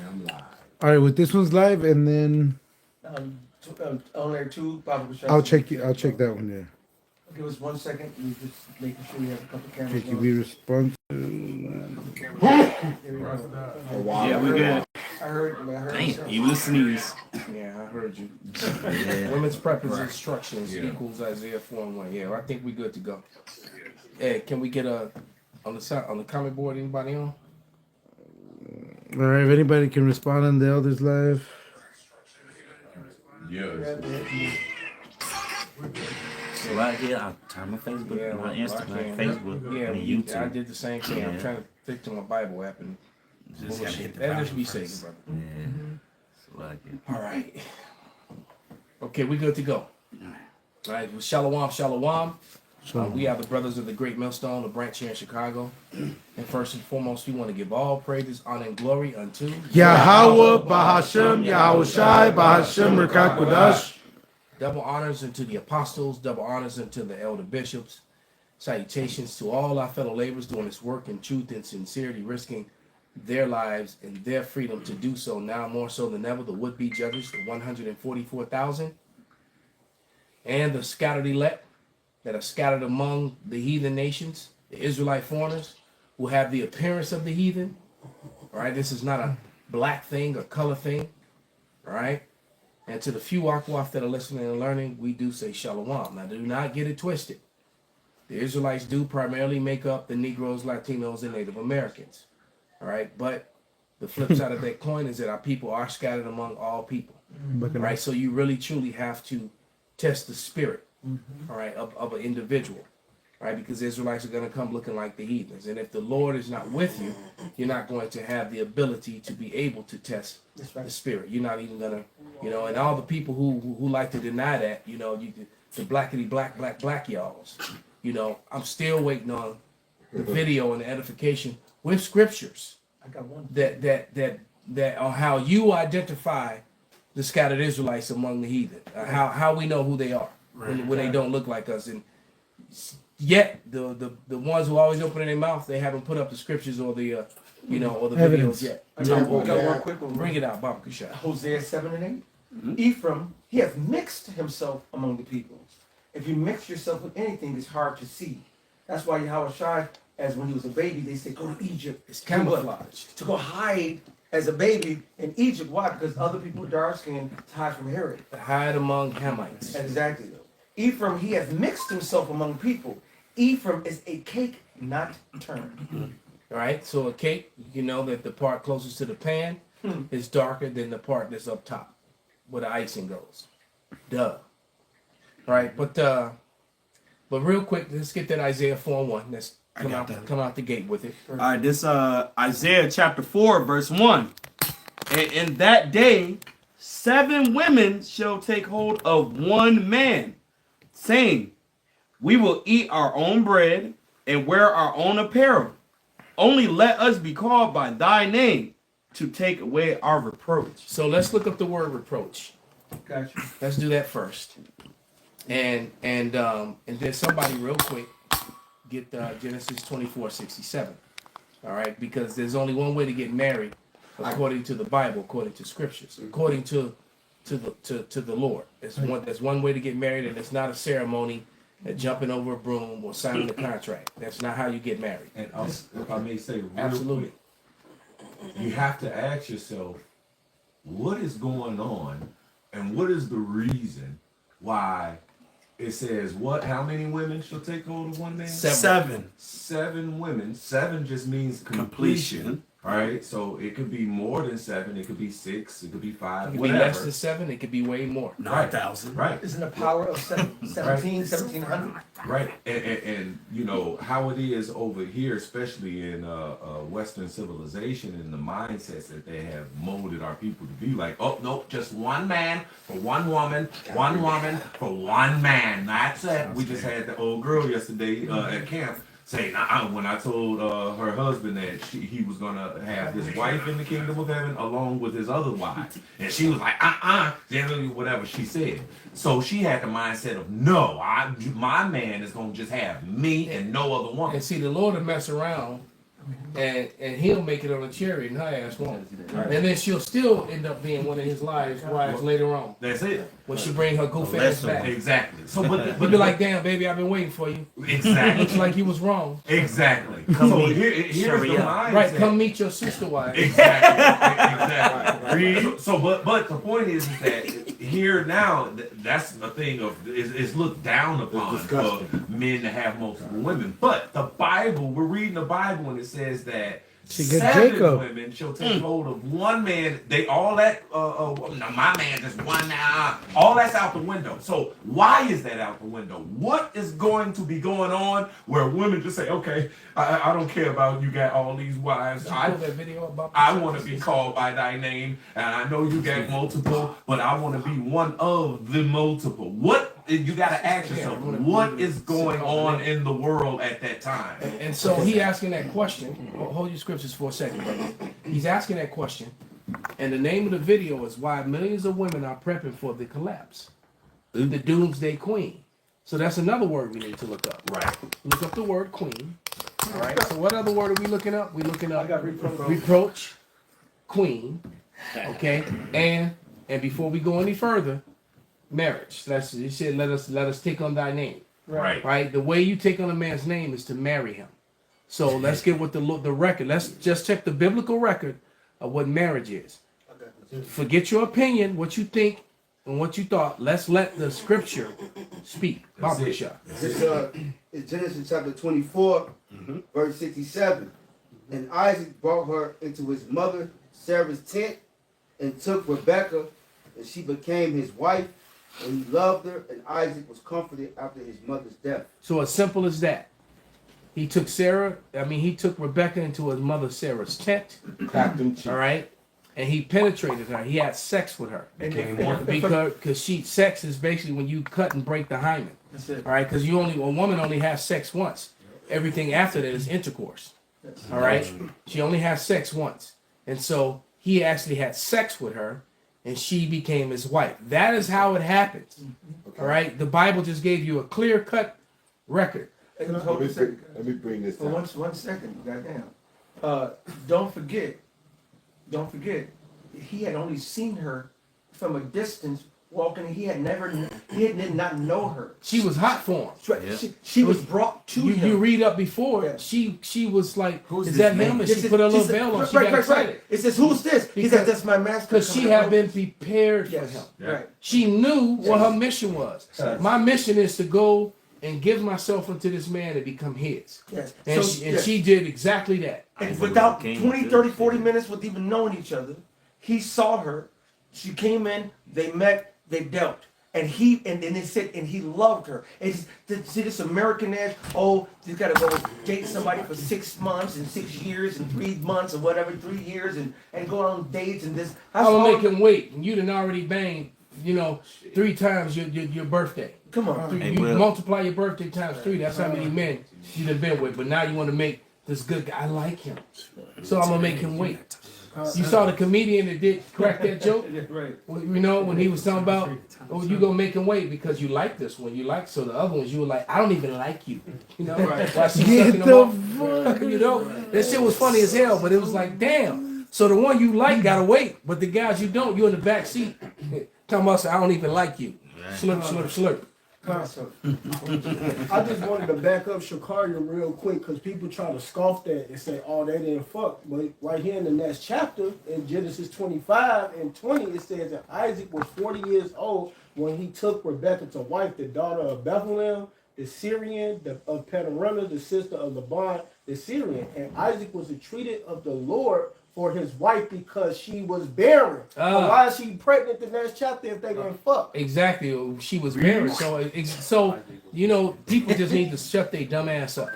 I'm live. All right, with this one's live, and then On there too, Bible Construction. I'll check that one. Yeah. Give us 1 second. We just making sure we have a couple cameras Can on. we respond? There we go. Yeah, we good. I heard. Damn, you listening? Yeah, I heard you. Yeah. Women's preference instructions equals Isaiah 4:1. Yeah, I think we good to go. Ed, can we get a on the comment board? Anybody on? All right, if anybody can respond on the elders live. Yes. So right here, I'll turn my Facebook, Yeah, my Instagram, yeah, Facebook, yeah, and I YouTube. did the same thing. I'm Yeah. trying to stick to my Bible app and Just gotta hit the that just Bible be first. safe, brother. Yeah. So like it. All right. Okay, we good to go. All right, well, shalom, shalom. We are the brothers of the Great Millstone, the branch here in Chicago. And first and foremost, we want to give all praises, honor, and glory unto Yahweh, Bahashem, Yahushai, Bahashem, Rekakwadash. double honors unto the apostles, double honors unto the elder bishops. Salutations to all our fellow laborers doing this work in truth and sincerity, risking their lives and their freedom to do so now more so than ever. The would-be judges, the 144,000, and the scattered elect that are scattered among the heathen nations, the Israelite foreigners who have the appearance of the heathen. All right, this is not a black thing or color thing. All right. And to the few Akwaf that are listening and learning, we do say shalom. Now, do not get it twisted. The Israelites do primarily make up the Negroes, Latinos, and Native Americans. All right. But the flip side of that coin is that our people are scattered among all people. All right. So you really, truly have to test the spirit, all right, of an individual. All right. Because the Israelites are going to come looking like the heathens. And if the Lord is not with you, you're not going to have the ability to be able to test the spirit. You're not even going to, and all the people who like to deny that, the blackity black y'alls. I'm still waiting on the video and the edification with scriptures I got one. that are how you identify the scattered Israelites among the heathen. How we know who they are when they don't look like us. And yet the ones who always open their mouth, they haven't put up the scriptures or the or the Evidence. videos yet. I got one quick one. Bring it out, Baba Kushai. Hosea 7 and 8. Ephraim, he has mixed himself among the people. If you mix yourself with anything, it's hard to see. That's why Yahweh Shai, as when he was a baby, they say go to Egypt. It's camouflaged. To go hide as a baby in Egypt. Why? Because other people are dark skinned to hide from Herod. Hide among Hamites. Exactly. Ephraim, he has mixed himself among people. Ephraim is a cake not turned. All right. So a cake, that the part closest to the pan is darker than the part that's up top, where the icing goes. Duh. All right, but real quick, let's get that Isaiah 4:1. Let's come out the gate with it. All right, this Isaiah chapter 4, verse 1. And in that day, 7 women shall take hold of one man, saying, we will eat our own bread and wear our own apparel. Only let us be called by thy name to take away our reproach. So let's look up the word reproach. Gotcha. Let's do that first. And then somebody real quick get Genesis 24:67. All right, because there's only one way to get married according to the Bible, according to scriptures, according to the Lord. There's one way to get married, and it's not a ceremony, jumping over a broom or signing a contract. That's not how you get married. And if I may say, real Absolutely. quick, you have to ask yourself, what is going on, and what is the reason why it says what? How many women shall take hold of one man? 7. 7 women. 7 just means completion. Right? So it could be more than 7. It could be 6. It could be 5. It could be whatever. less than 7. It could be way more. 9,000. Right. Isn't the power of 1700? Right, and how it is over here, especially in Western civilization, and the mindsets that they have molded our people to be like, oh no, just one man for one woman for one man. That's it. We just had the old girl yesterday at camp saying, when I told her husband that he was gonna have his wife in the kingdom of heaven along with his other wives, and she was like, generally whatever she said. So she had the mindset of, no, my man is gonna just have me and no other woman. And see, the Lord will mess around and he'll make it on a chariot, and her ass won't. And then she'll still end up being one of his wives later on That's it. when she bring her goof ass back. Exactly. So, but He'll be like, "Damn, baby, I've been waiting for you." exactly, Looks like you was wrong. exactly. Come So meet here's the Sharia. mindset. Right? Come meet your sister wife. Exactly. So, but the point is that here now, that's the thing of it's looked down upon for men to have multiple women. But the Bible, we're reading the Bible, and it says that She get 7 Jacob. women shall take hold of one man. They all that no, my man just one now. All that's out the window. So why is that out the window? What is going to be going on where women just say, okay, I don't care about you got all these wives. Did you pull that video about the I want to be called by thy name, and I know you got multiple, but I want to be one of the multiple. What you got to ask yourself? What is going on in the world at that time? And so he asking that question. Hold your scriptures for a second, brother. He's asking that question, and the name of the video is why millions of women are prepping for the collapse, the doomsday queen. So that's another word we need to look up. Right. Look up the word queen. All right. So what other word are we looking up? We're looking up I got reproach. reproach, queen. Okay. And before we go any further, marriage. That's you said. Let us take on thy name. Right. Right. The way you take on a man's name is to marry him. So let's get with the record. Let's just check the biblical record of what marriage is. Forget your opinion, what you think, and what you thought. Let's let the scripture speak. That's Baba it. Shah. It's Genesis chapter 24, verse 67. And Isaac brought her into his mother Sarah's tent and took Rebekah, and she became his wife, and he loved her, and Isaac was comforted after his mother's death. So as simple as that. He took he took Rebekah into his mother Sarah's tent. All right. And he penetrated her. He had sex with her. Because sex is basically when you cut and break the hymen. That's it. All right, because a woman only has sex once. Everything after that is intercourse. All right, she only has sex once, and so he actually had sex with her, and she became his wife. That is how it happens. All right, the Bible just gave you a clear-cut record. Hey, hold a second. Let me bring this For down. one second, goddamn. Don't forget, he had only seen her from a distance walking. He did not know her. She was hot for him. Yeah. She was brought to him. You read up before. Yeah. She was like, Who's "Is this that him?" man? And she put a little veil on. She got excited It says, "Who's this?" He said, "That's my master." because she had been prepared for Yes, him. right. She knew what her mission was. Yes. My mission is to go and give myself unto this man and become his. Yes. And, So, she, and yes. she did exactly that. And without 20, 30, 40 minutes with even knowing each other, he saw her. She came in, they met, they dealt. And then it said, and he loved her. And see this American edge, oh, you gotta go date somebody for 6 months and 6 years and 3 months or whatever, 3 years and go on dates and this. I'm gonna make him wait. And you done already banged, 3 times your birthday. Come on. Hey, You well- multiply your birthday times 3. That's how many men you done been with. But now you want to make this good guy. I like him, so I'm gonna make him wait. You saw the comedian that did crack that joke. Right. When he was talking about, oh, you gonna make him wait because you like this one. You like so the other ones you were like, I don't even like you. While she sucking them off. That shit was funny as hell. But it was like, damn. So the one you like gotta wait, but the guys you don't, you in the back seat. Talking about, I don't even like you. Slurp, slurp, slurp. I just wanted to back up Shakaria real quick because people try to scoff that and say, oh, they didn't fuck. But right here in the next chapter, in Genesis 25 and 20, it says that Isaac was 40 years old when he took Rebekah to wife, the daughter of Bethlehem, the Syrian, of Pedorah, the sister of Laban, the Syrian. And Isaac was entreated of the Lord for his wife because she was barren. But why is she pregnant the next chapter if they didn't fuck? Exactly. She was married. So people just need to shut their dumb ass up.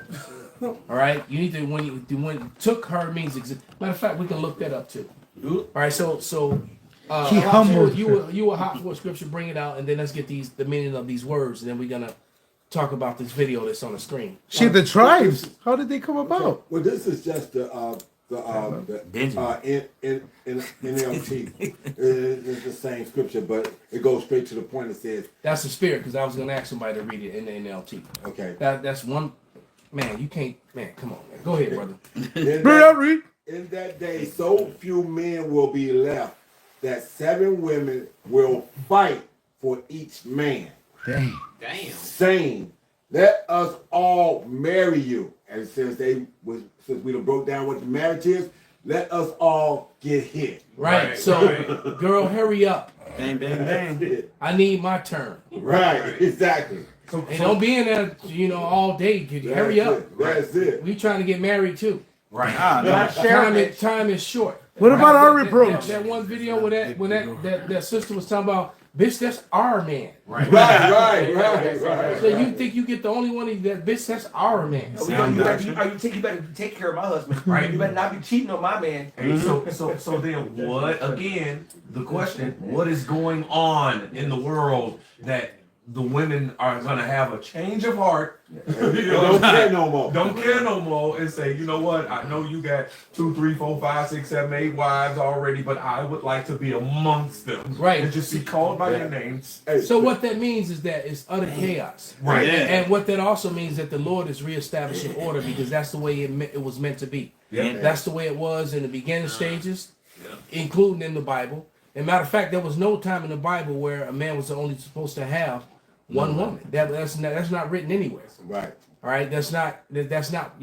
All right. You need to when took her means matter of fact, we can look that up too. All right. So He humbled you were hot for scripture. Bring it out, and then let's get the meaning of these words, and then we're gonna talk about this video that's on the screen. Shit, the tribes. How did they come about? Well, this is just the NLT. It's the same scripture, but it goes straight to the point. It says, That's the spirit, because I was gonna ask somebody to read it in the NLT. okay, That's one man, you can't, man, come on, man. Go ahead, brother. In that day, so few men will be left that 7 women will fight for each man, Damn. saying, "Let us all marry you." And since we done broke down what the marriage is, let us all get hit. Right. So, girl, hurry up. Bang, bang, bang. That's it. I need my turn. Right, exactly. And don't be in there, all day. Hurry That's up. it. That's it. We trying to get married too. Right. Time is short. What about our That, reproach? that one video where that sister was talking about, bitch, that's our man. Right. Right. So you think you get the only one that bitch, that's our man. You better take care of my husband. Right. You better not be cheating on my man. Hey, so then what, again, the question, what is going on in the world that the women are going to have a change of heart? Don't care no more. Don't care no more and say, you know what, I know you got 2, 3, 4, 5, 6, 7, 8 wives already, but I would like to be amongst them. Right. And just be called by their names. Hey, So what that means is that it's utter chaos. Right. Yeah. And what that also means that the Lord is reestablishing order because that's the way it was meant to be. Yeah. That's the way it was in the beginning stages, including in the Bible. And matter of fact, there was no time in the Bible where a man was only supposed to have one woman. That's not written anywhere. Right. All right, it's not it's not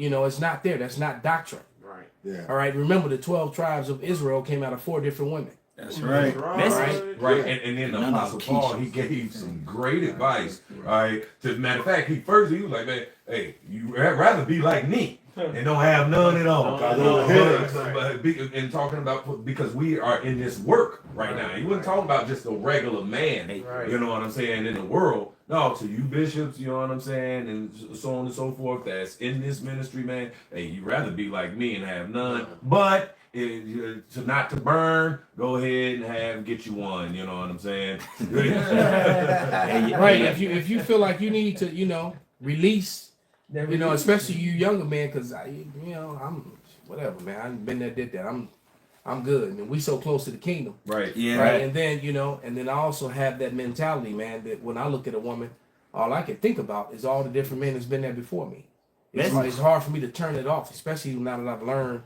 there. That's not doctrine. Right. Yeah. All right, remember the 12 tribes of Israel came out of 4 different women. That's right. Message. Right, Yeah. and then the None of Apostle them Paul, Keishas. he gave some great advice. Right. To matter of fact, he was like, man, hey, you rather be like me and don't have none at all. And talking about because we are in this work right now. He wasn't talking about just a regular man. You know what I'm saying? In the world. No, to you bishops, you know what I'm saying, and so on and so forth. That's in this ministry, man. Hey, you rather be like me and have none, but. To not to burn, go ahead and get you one. You know what I'm saying? Right. If you feel like you need to, release, especially you younger man, because I'm whatever, man. I've been there, did that. I'm good, and we so close to the kingdom. Right. Yeah. Right. And then and then I also have that mentality, man, that when I look at a woman, all I can think about is all the different men that's been there before me. It's hard for me to turn it off, especially now that I've learned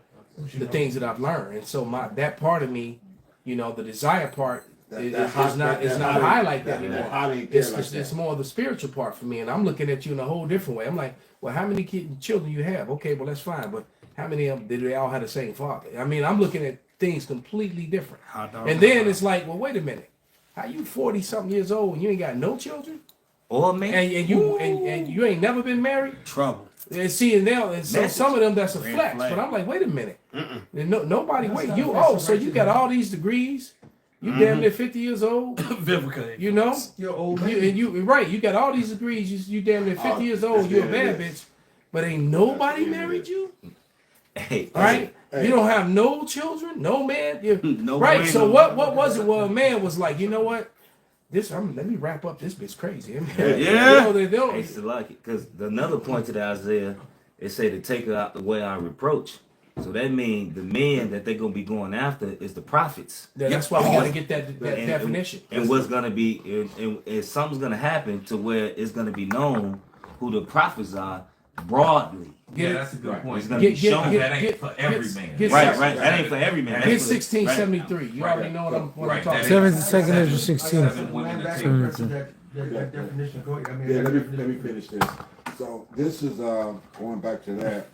the things that I've learned. And so that part of me, the desire part is not high like that anymore. It's more the spiritual part for me. And I'm looking at you in a whole different way. I'm like, well, how many children you have? Okay, well, that's fine. But how many of them did they all have the same father? I mean, I'm looking at things completely different. And then it's like, well, wait a minute. How you 40-something years old and you ain't got no children? Or man. And you ain't never been married? Trouble. And see, and so some of them that's a flex, but I'm like, wait a minute. Nobody wait. So you got all these degrees. You damn near 50 years old. Vivica. You're old. You got all these degrees. You damn near 50 years old. You're a bad bitch, but ain't nobody married you. Hey. Right? Hey. You don't have no children, no man. No Right. man, So no what man. was it? Well, a man was like, you know what? Let me wrap up this bitch crazy. Yeah. They I don't. used to like it because another point to the Isaiah, it say to take her out the way I reproach. So that means the men that they're gonna be going after is the prophets. That's why we gotta get that And- definition. And what's gonna be, and something's gonna happen to where it's gonna be known who the prophets are broadly. Yeah, that's a good point. It's gonna be shown. That ain't for every man. Right. That ain't for every man. Get That's for the- 1673. You already know what I'm talking about. 72nd Ezra 16. Seven women to take. That definition. Go ahead. Yeah, let me finish this. So this is going back to that.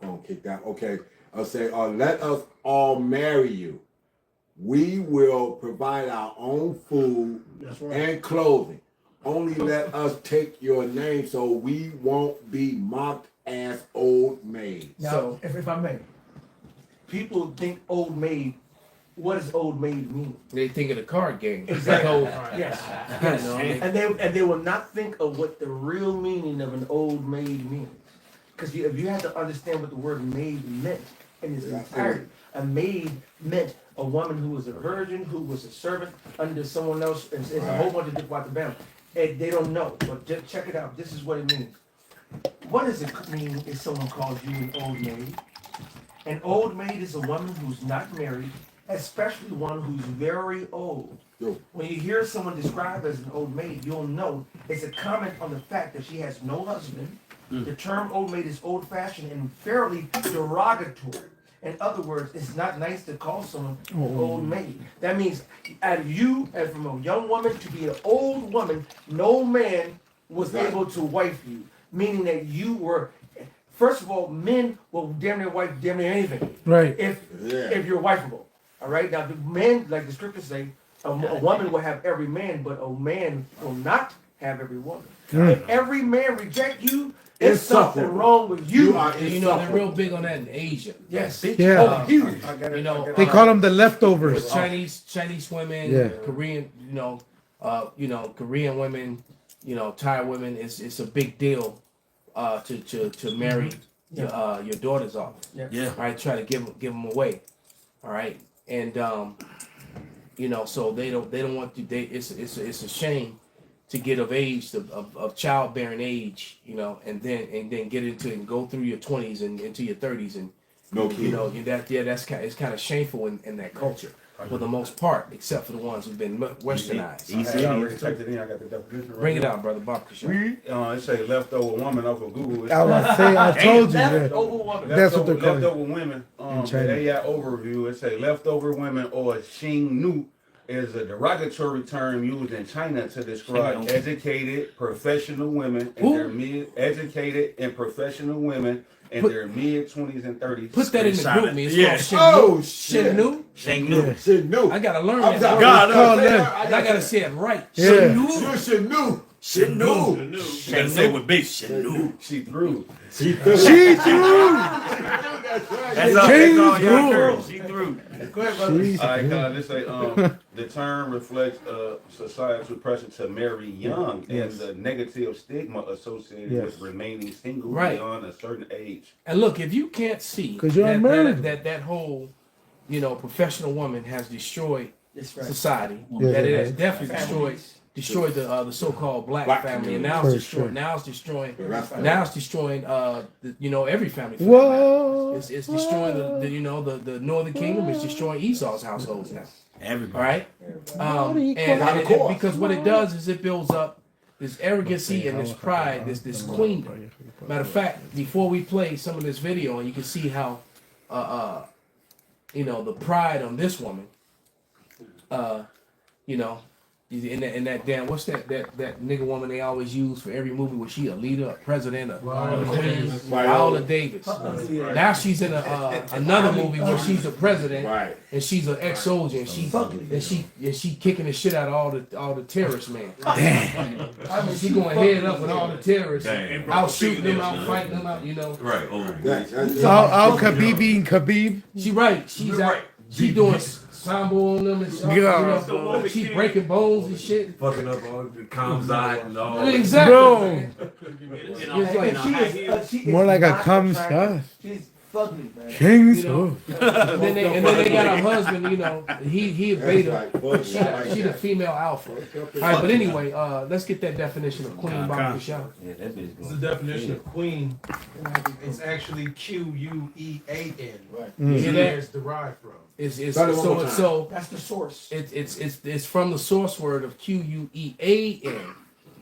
Phone kicked out. Okay, I'll say, let us all marry you. We will provide our own food and clothing. Only let us take your name so we won't be mocked as old maids. Now, if I may, people think old maid. What does old maid mean? They think of the card game. Exactly. Yes. Yes. And they will not think of what the real meaning of an old maid means. Because if you have to understand what the word maid meant in its entirety, a maid meant a woman who was a virgin, who was a servant under someone else, and it's a whole bunch of different Alabama. And they don't know, but just check it out. This is what it means. What does it mean if someone calls you an old maid? An old maid is a woman who's not married especially one who's very old. Yo. When you hear someone described as an old maid, you'll know it's a comment on the fact that she has no husband. The term old maid is old-fashioned and fairly derogatory. In other words, it's not nice to call someone old maid. That means, as from a young woman to be an old woman, no man was able to wife you. Meaning that you were, first of all, men will damn near wife damn near anything. Right. If you're wifeable. All right. Now the men, like the scriptures say, a woman will have every man, but a man will not have every woman. If every man reject you, it's something wrong with you. You know, they're real big on that in Asia. Yes. Yeah. Huge. You know, They call them the leftovers. Chinese women, Yeah. Korean, Korean women, Thai women. It's a big deal to marry your daughters off. Yeah. All right, try to give them away. All right, and so they don't want to. It's a shame to get of age of childbearing age, and then get into it and go through your 20s and into your 30s and No kidding. it's kind of shameful in that culture for the most part, except for the ones who've been westernized. I already typed it in. I got the definition right Bring it here. out, brother Bob. It say leftover woman off of Google. I was saying, I told you that. Leftover woman. That's what they're calling it. Leftover women. In China. The AI overview. It say leftover women or Xing Nu is a derogatory term used in China to describe educated professional women and their educated and professional women in their mid 20s and 30s. Put that in the group me. It's Yeah. called Oh, shit. Shinnu. Shang Nu. Shit, no. I gotta learn I'm that. sorry. word. God, Call I them. gotta say it right. Yeah. Shinnu. You should know. Shang Nu. Gotta say it with base. Shanu. She threw. She threw. That's all King y'all threw. girls. She threw. She- All right, this say the term reflects societal pressure to marry young and the negative stigma associated Yes. with remaining single Right. beyond a certain age. And look, if you can't see 'Cause you're unmarried. that whole, professional woman has destroyed That's right. society. Yeah, that it yeah. has definitely destroyed the so-called black family, and now For it's destroying. sure. Now it's destroying. rest of Now it's destroying. Every family. Whoa. It's destroying the Northern Kingdom. It's destroying Esau's households now. All Everybody. right, and because what it does is it builds up this arrogancy and this pride, this queendom. Matter of fact, before we play some of this video, and you can see how, the pride on this woman, in that damn, what's that nigga woman they always use for every movie? Was she a leader, a president, a queen? Viola Davis. Now she's in another movie where she's a president, Right. and she's an ex-soldier, and she kicking the shit out of all the terrorists, man. I mean, she going head up with all the terrorists, Damn. out shooting them, out fighting them, out. Right. Al Khabib being Khabib. She right. She's out. She doing sambo on them and stuff. Yeah. She breaking bones and shit. Fucking up all the Kamzat and all. Exactly. Bro. It's like, She is More like a not cum attractive. stuff. She's fugly, man. King You know. stuff. and then they got her husband. He a beta. Like, fuck, She like the that. female alpha. All right, but anyway, let's get that definition of Queen Bobby Michelle. Yeah, that bitch It's the going. definition of queen. It's actually Quean. You Where hear that? it's derived from. It's Start it one more time. so That's the source. it's from the source word of Quean.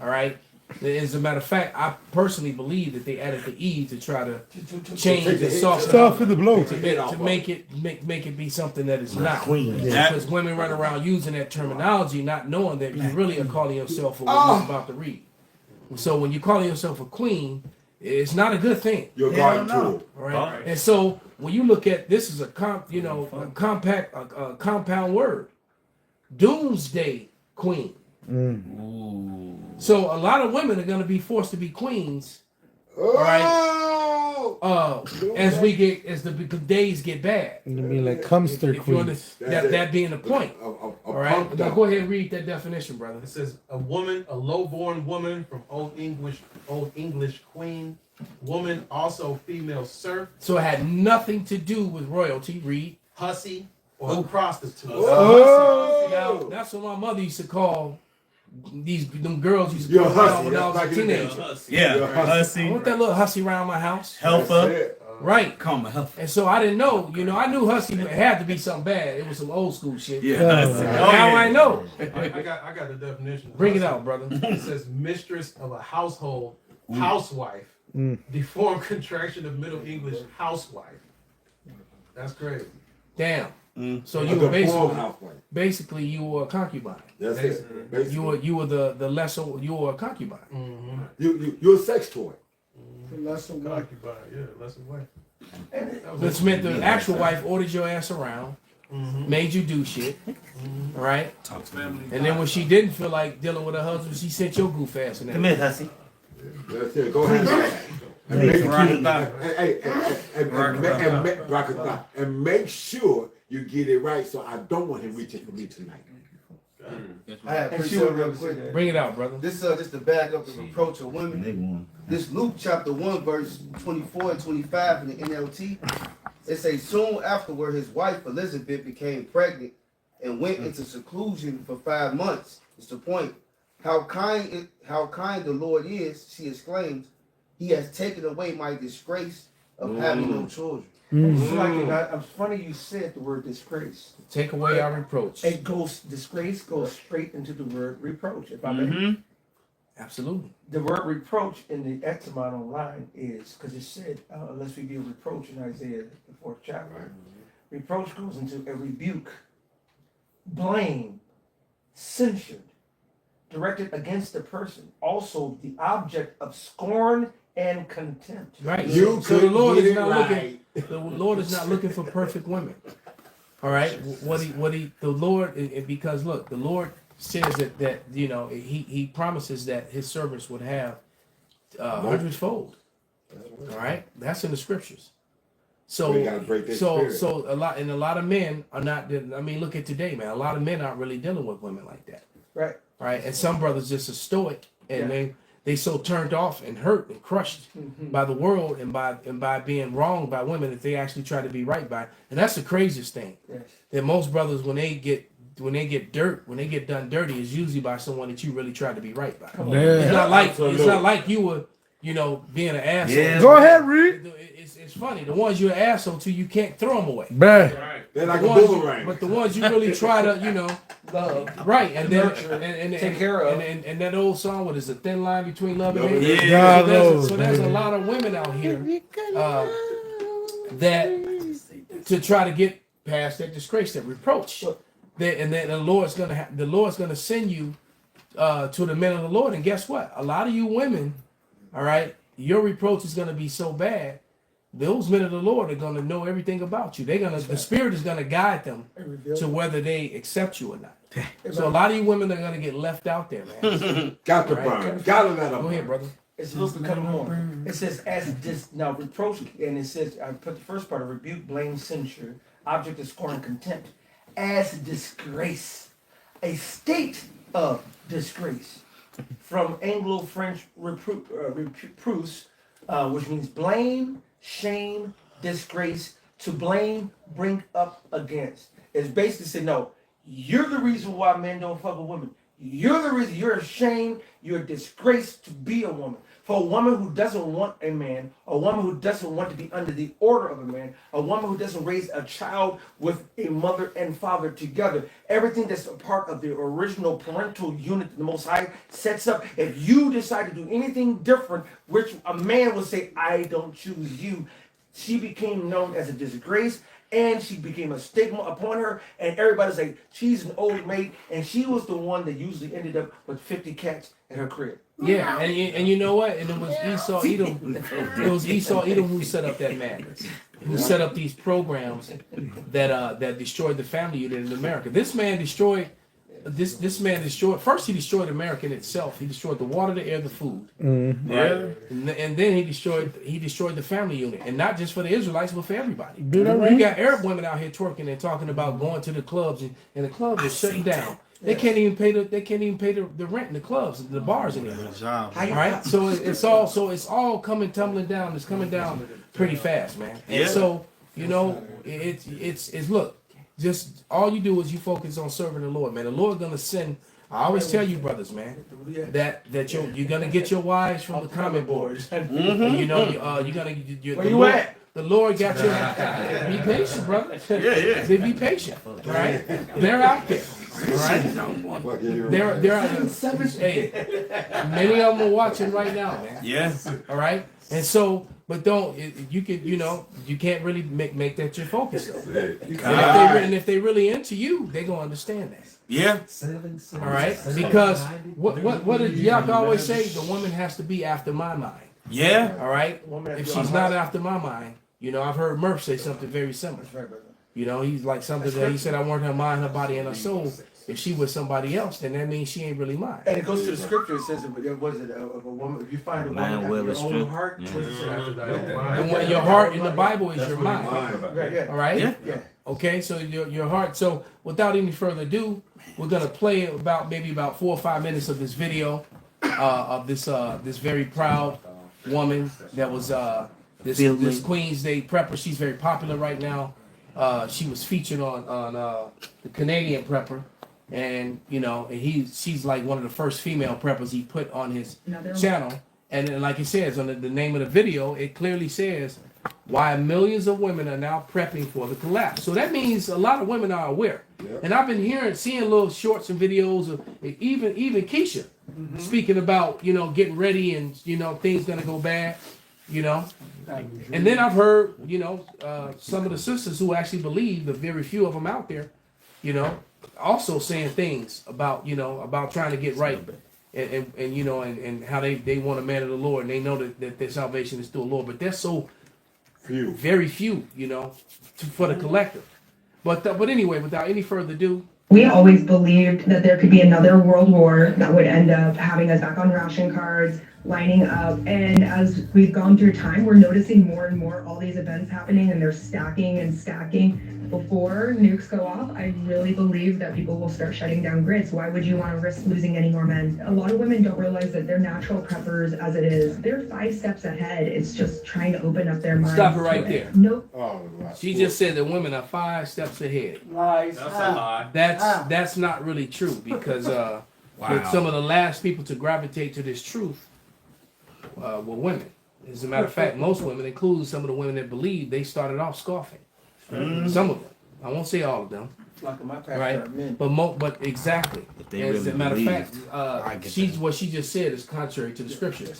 All right. As a matter of fact, I personally believe that they added the E to try to change and soften Stuff in the blow. to make it be something that it's not. Queen. Because women run around using that terminology, not knowing that you really are calling yourself for what you're about to read. So when you're calling yourself a queen, it's not a good thing. You're going to. All right. And so when you look at this is a compound word. Doomsday queen. So a lot of women are going to be forced to be queens. Oh! As the days get bad. It's gonna be like Cumster If you Queen. understand, that being the point. All right. Now go ahead and read that definition, brother. It says a woman, a low-born woman from Old English queen. Woman, also female serf, So it had nothing to do with royalty. Read. hussy, or prostitute. Oh! Now that's what my mother used to call them girls used to You're call hussy, when I that's was a back in the day. teenager. Yeah. I Hussy. want that little hussy around my house. Helper. That's it. Right. Call me Huffy. And so I didn't know, you know, I knew Hussy had to be something bad. It was some old school shit. Yeah. Now I know. I got the definition. Bring it out, brother. It says mistress of a household, housewife. Deformed contraction of Middle English housewife. That's crazy. Damn. So A you were deformed housewife. basically you were a concubine. That's it. Basically. You were the lesser. You were a concubine. You're a sex toy. Lesser wife. Concubine, yeah, less away. Which meant the actual wife ordered your ass around, made you do shit, right? Talk to family. And then when she didn't feel like dealing with her husband, she sent your goof ass in there. Come here, Hussy. That's it. Go ahead. And make sure you get it right. So I don't want him reaching for me tonight. I have And she precept would real never say quick. that. Bring it out, brother. This just to back up the reproach of women. They won. This Luke chapter 1 verse 24 and 25 in the NLT. It says soon afterward his wife Elizabeth became pregnant and went into seclusion for 5 months. It's the point. How kind the Lord is, she exclaims. He has taken away my disgrace of having no children. It's like, it's funny you said the word disgrace. Take away our reproach. Disgrace goes straight into the word reproach. If I may. Absolutely. The word reproach in the Examon online is, because it said, unless we be a reproach in Isaiah, the 4th chapter. Reproach goes into a rebuke, blame, censured, directed against the person. Also, the object of scorn and contempt. Right. You So the couldn't Lord get is it not right. looking. The Lord is not looking for perfect women. All right. The Lord, because look, the Lord says that you know he promises that his servants would have hundredfold. All right. That's in the scriptures. So We gotta break that spirit. so a lot of men are not. I mean, look at today, man. A lot of men aren't really dealing with women like that. Right. Right. And some brothers just are stoic and they so turned off and hurt and crushed by the world and by being wronged by women that they actually try to be right by. And that's the craziest thing. Yes. That most brothers when they get done dirty is usually by someone that you really tried to be right by. It's not like you were, you know, being an asshole. Yeah. Go ahead, Reed. It's funny. The ones you're an asshole to, you can't throw them away. Bruh. They're like The a ones boomerang. but the ones you really try to, you know, Love. right, and then Nurture. and Take care of. and that old song, what is a thin line between love and Love hate? and hate. God So knows, there's a man. lot of women out here that to try to get past that disgrace, that reproach, and then the Lord's gonna send you to the men of the Lord, and guess what? A lot of you women, all right, your reproach is gonna be so bad. Those men of the Lord are gonna know everything about you. The Spirit is gonna guide them to whether they accept you or not. So a lot of you women are gonna get left out there, man. Got to Right. burn. Got to let them Go ahead, burn. brother. It's a little bit more. It says, now reproach, and it says, I put the first part of rebuke, blame, censure, object of scorn and contempt, as disgrace, a state of disgrace. From Anglo-French reprouse, which means blame, shame, disgrace, to blame, bring up against. It's basically saying, no, you're the reason why men don't fuck with women. You're the reason. You're ashamed. You're disgraced to be a woman. For a woman who doesn't want a man, a woman who doesn't want to be under the order of a man, a woman who doesn't raise a child with a mother and father together, everything that's a part of the original parental unit that the Most High sets up. If you decide to do anything different, which a man would say, I don't choose you, she became known as a disgrace, and she became a stigma upon her, and everybody's like, she's an old maid, and she was the one that usually ended up with 50 cats at her crib. Yeah, and you know what? And it was Esau Edom. It was Esau Edom who set up that madness, who set up these programs that destroyed the family unit in America. This man destroyed. First, he destroyed America in itself. He destroyed the water, the air, the food. Right, and then he destroyed the family unit, and not just for the Israelites, but for everybody. You got Arab women out here twerking and talking about going to the clubs, and the clubs are shutting down. They can't even pay the rent in the clubs, the bars anymore. All right, so it's all coming tumbling down. It's coming down pretty fast, man. And so you know, it's look. Just all you do is you focus on serving the Lord, man. The Lord gonna send. I always tell you, brothers, man, that you're gonna get your wives from the comment boards. You know, you're gonna. Where you at? The Lord got you. Be patient, brother. Yeah. They be patient, all right? They're out there, all right? They're hey, many of them are watching right now, man. Yeah. All right, and so, but don't you can you can't really make that your focus though. And if they really into you, they gonna understand that. Yeah. All right, because what did Yak always say? The woman has to be after my mind. Yeah. All right, if she's not after my mind, I've heard Murph say something very similar. He's like something that he said, I want her mind, her body, and her soul. If she was somebody else, then that means she ain't really mine. And it goes to the scripture. It says, "Was it of a woman? If you find a woman after your own heart, what does it say after thy own mind?" And when your heart in the Bible is your mind. Yeah. All right. Yeah. Okay. So your heart. So without any further ado, we're gonna play maybe about 4 or 5 minutes of this video of this very proud woman that was this Queen's Day prepper. She's very popular right now. She was featured on the Canadian Prepper. And she's like one of the first female preppers he put on his channel. And then, like it says on the name of the video, it clearly says why millions of women are now prepping for the collapse. So that means a lot of women are aware. Yep. And I've been seeing little shorts and videos of even Keisha speaking about getting ready and things gonna go bad. And then I've heard some of the sisters who actually believe, the very few of them out there, also saying things about about trying to get right and how they want a man of the Lord, and they know that their salvation is through the Lord, but they're so few, very few, for the collective. But anyway, without any further ado, we always believed that there could be another world war that would end up having us back on ration cards, lining up, and as we've gone through time, we're noticing more and more all these events happening, and they're stacking and stacking. Before nukes go off, I really believe that people will start shutting down grids. Why would you want to risk losing any more men? A lot of women don't realize that they're natural preppers as it is. They're 5 steps ahead. It's just trying to open up their minds. Stop it right there. Nope. She just said that women are 5 steps ahead. Lies. That's a lie. That's not really true, because some of the last people to gravitate to this truth were women. As a matter of fact, most women, including some of the women that believe, they started off scoffing. Some of them. I won't say all of them. Like my pastor, Right? But exactly. As a matter of fact, what she just said is contrary to the scripture.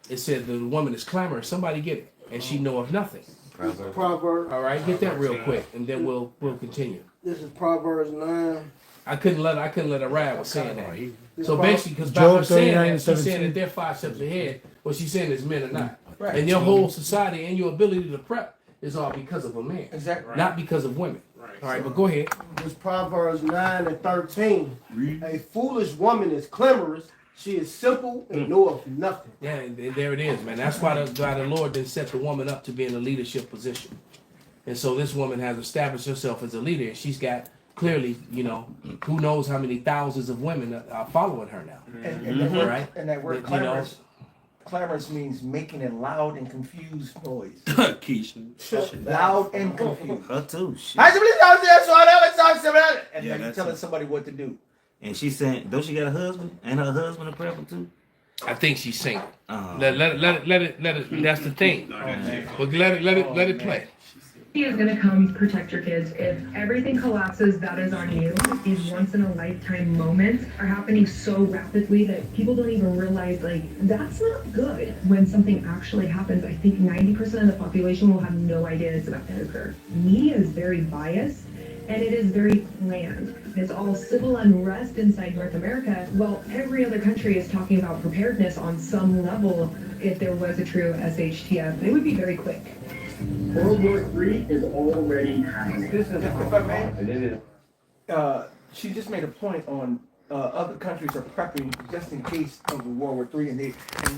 It said the woman is clamorous. Somebody get it, and she know of nothing. Proverbs. All right, get that real quick, and then we'll continue. This is Proverbs 9. I couldn't let Arad was saying that. So This basically, because by Job her saying that, 39:17. she's saying that they're 5 steps ahead. What she's saying is men are not. Right. And your whole society and your ability to prep is all because of a man, Exactly. not because of women. All right, but go ahead. This Proverbs 9 and 13. A foolish woman is clamorous. She is simple and knoweth nothing. Yeah, and there it is, man. That's why the Lord then set the woman up to be in a leadership position. And so this woman has established herself as a leader, and she's got clearly, who knows how many thousands of women are following her now. And that word, Right? and that word But, clamorous, clamorous means making a loud and confused noise. Keisha. Loud and confused. Her too. Shit. And Yeah, then you're that's telling it. somebody what to do. And she's saying, don't she got a husband? And her husband a prepper too? I think she's single. Uh-huh. Let it. That's the thing. But let it play. He is going to come protect your kids. If everything collapses, that is on you. These once-in-a-lifetime moments are happening so rapidly that people don't even realize, that's not good. When something actually happens, I think 90% of the population will have no idea it's about to occur. Media is very biased, and it is very planned. It's all civil unrest inside North America, while every other country is talking about preparedness on some level. If there was a true SHTF, they would be very quick. World War III is already happening. If I may, she just made a point on other countries are prepping just in case of the World War III, and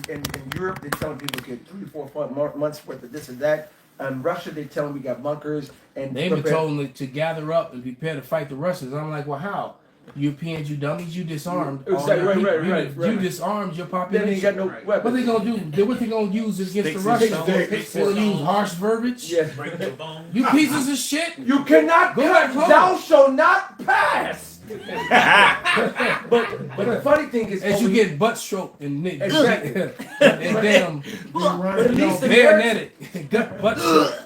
in Europe they're telling people to get 3 to 4 months worth of this and that. In Russia they tell them we got bunkers and They've been told to gather up and prepare to fight the Russians. I'm like, well, how? Europeans, you dummies, you disarmed. Exactly, right. You disarmed your population. Then you got no weapons. What they gonna do? What they gonna use against the Russians? They're gonna use harsh verbiage. Yes. You pieces of shit. You cannot Go back home. Thou shalt not pass But the funny thing is, As you get butt stroked and niggas. Exactly. and damn, but at least the bayoneted, gut butt stroked.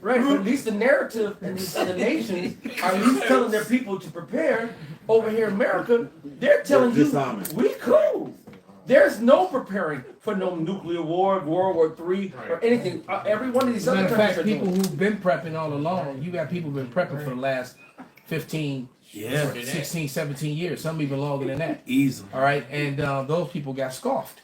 right, but at least the narrative in these other nations are at least telling their people to prepare. Over here in America, they're telling you we cool. There's no preparing for no nuclear war, World War III, or anything. Every one of these As a other matter of countries fact, are people doing. who've been prepping all along, you got people been prepping for the last 15, Yeah. 16, 17 years, some even longer than that. Easily. All right, and those people got scoffed.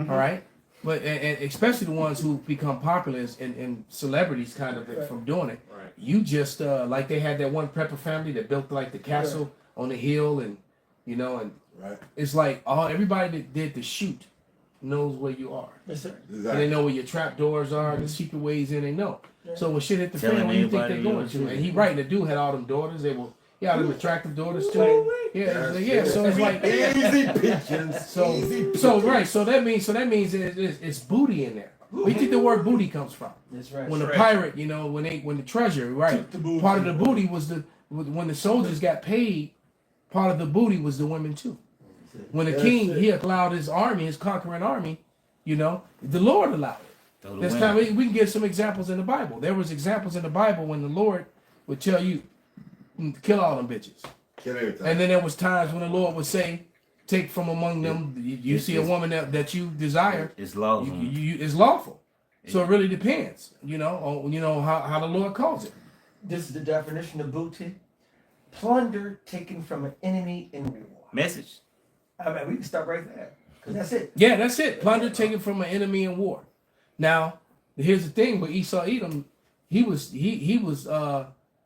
All right, but and especially the ones who become popular and celebrities kind of from doing it. You just like they had that one prepper family that built like the castle on the hill, and you know, and it's like everybody that did the shoot knows where you are. Yes, sir. And they know where your trap doors are, the secret ways in. They know. So when shit hit the Telling fan, what do you think everybody they're going to? And he right, the dude had all them daughters. They were all them attractive daughters too. Yeah. So it's like Easy pigeons. so right. So that means it's booty in there. Where do you think the word booty comes from? That's right. When the pirate, you know, when the treasure, right? Part of the booty was when the soldiers got paid. Part of the booty was the women too. When the king he allowed his army, his conquering army, you know, the Lord allowed it. This time we can give some examples in the Bible. There was examples in the Bible when the Lord would tell you, kill all them bitches. Kill everything. And then there was times when the Lord would say, take from among them. You see a woman that you desire. It's lawful. It's lawful. So it really depends, you know, on how the Lord calls it. This is the definition of booty: plunder taken from an enemy in war. Message. I mean, we can stop right there because that's it. Yeah, that's it. Plunder taken from an enemy in war. Now, here's the thing with Esau Edom, he was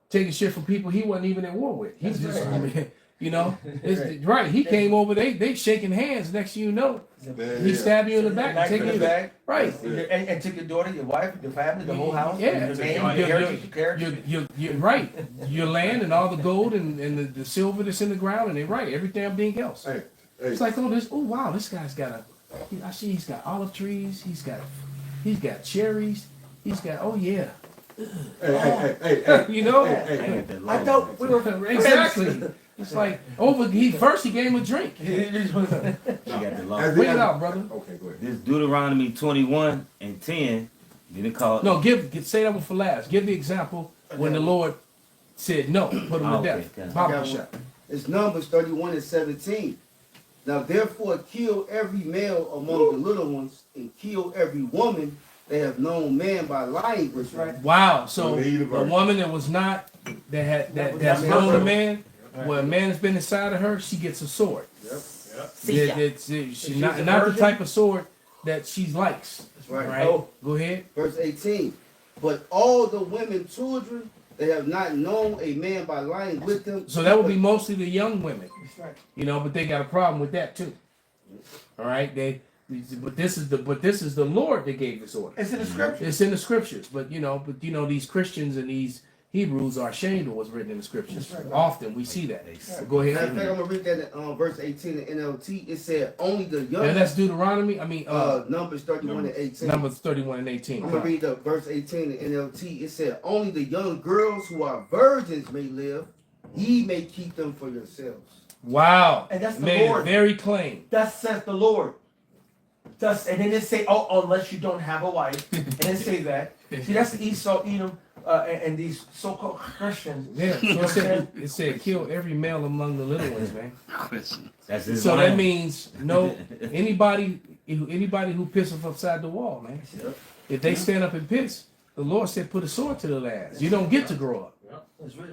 taking shit from people he wasn't even in war with. He's just, you know, right. He came over, they shaking hands. Next thing you know, he stabbed you in the back, and taking you back. Right. And took your daughter, your wife, your family, the whole house. Yeah, your name, your heritage, you're right. Your land and all the gold and the silver that's in the ground, and they're right. Every damn thing else. Hey. It's like, oh wow, this guy's got I see he's got olive trees. He's got cherries. He's got Hey. you know. I thought we were Exactly. It's like first he gave him a drink. You got the law. Bring it out, brother. Okay, go ahead. This Deuteronomy 21:10. Then it called. No, say that one for last. Give the example when the Lord said no, put him to death. Okay. Papa shot. It's Numbers 31:17. Now therefore kill every male among the little ones, and kill every woman that have known man by lying with her. Wow. So Believe the a verse. woman that was not that's known a man, where a man has been inside of her, she gets a sword. She's not the type of sword that she likes. That's right. Right. Oh, Go ahead. verse 18. But all the women children that have not known a man by lying with them. So that would be mostly the young women. That's right. You know, but they got a problem with that too. All right, but this is the Lord that gave this order. It's in the scripture. It's in the scriptures, but these Christians and these Hebrews are ashamed of what's written in the scriptures. That's right. Often we see that. So go Matter of ahead. fact, I'm gonna read that in verse 18 in NLT. It said only the young. And that's Deuteronomy. I mean, Numbers 31:18. Numbers 31 and 18. I'm gonna read the verse 18 in NLT. It said, only the young girls who are virgins may live. Ye may keep them for yourselves. Wow. And that's the Made Lord. it very plain. Thus says the Lord. And then it say, unless you don't have a wife. And then say that. See, that's the Esau, Edom, and these so-called Christians. Yeah. So it said kill every male among the little ones, man. That's his So that line. means anybody who pisses upside the wall, man. If they stand up and piss, the Lord said put a sword to the lads. You don't get to grow up.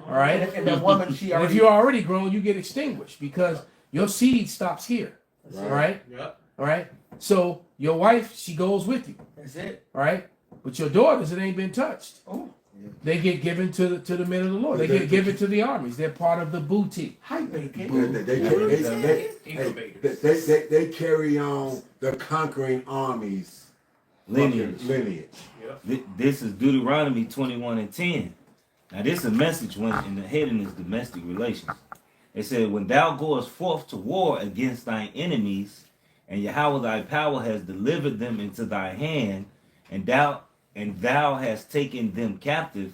All right. And that woman, she And if already. you're already grown, you get extinguished because your seed stops here. All right. Yep. All right. So your wife, she goes with you. That's it. All right. But your daughters, it ain't been touched. Oh. They get given to the men of the Lord. They get given to the armies. They're part of the booty. Hi, bacon. They carry on the conquering armies Lineage. This is Deuteronomy 21:10. Now this is a message when in the heading is domestic relations. It said, when thou goest forth to war against thine enemies, and Yahweh thy power has delivered them into thy hand, and thou hast taken them captive,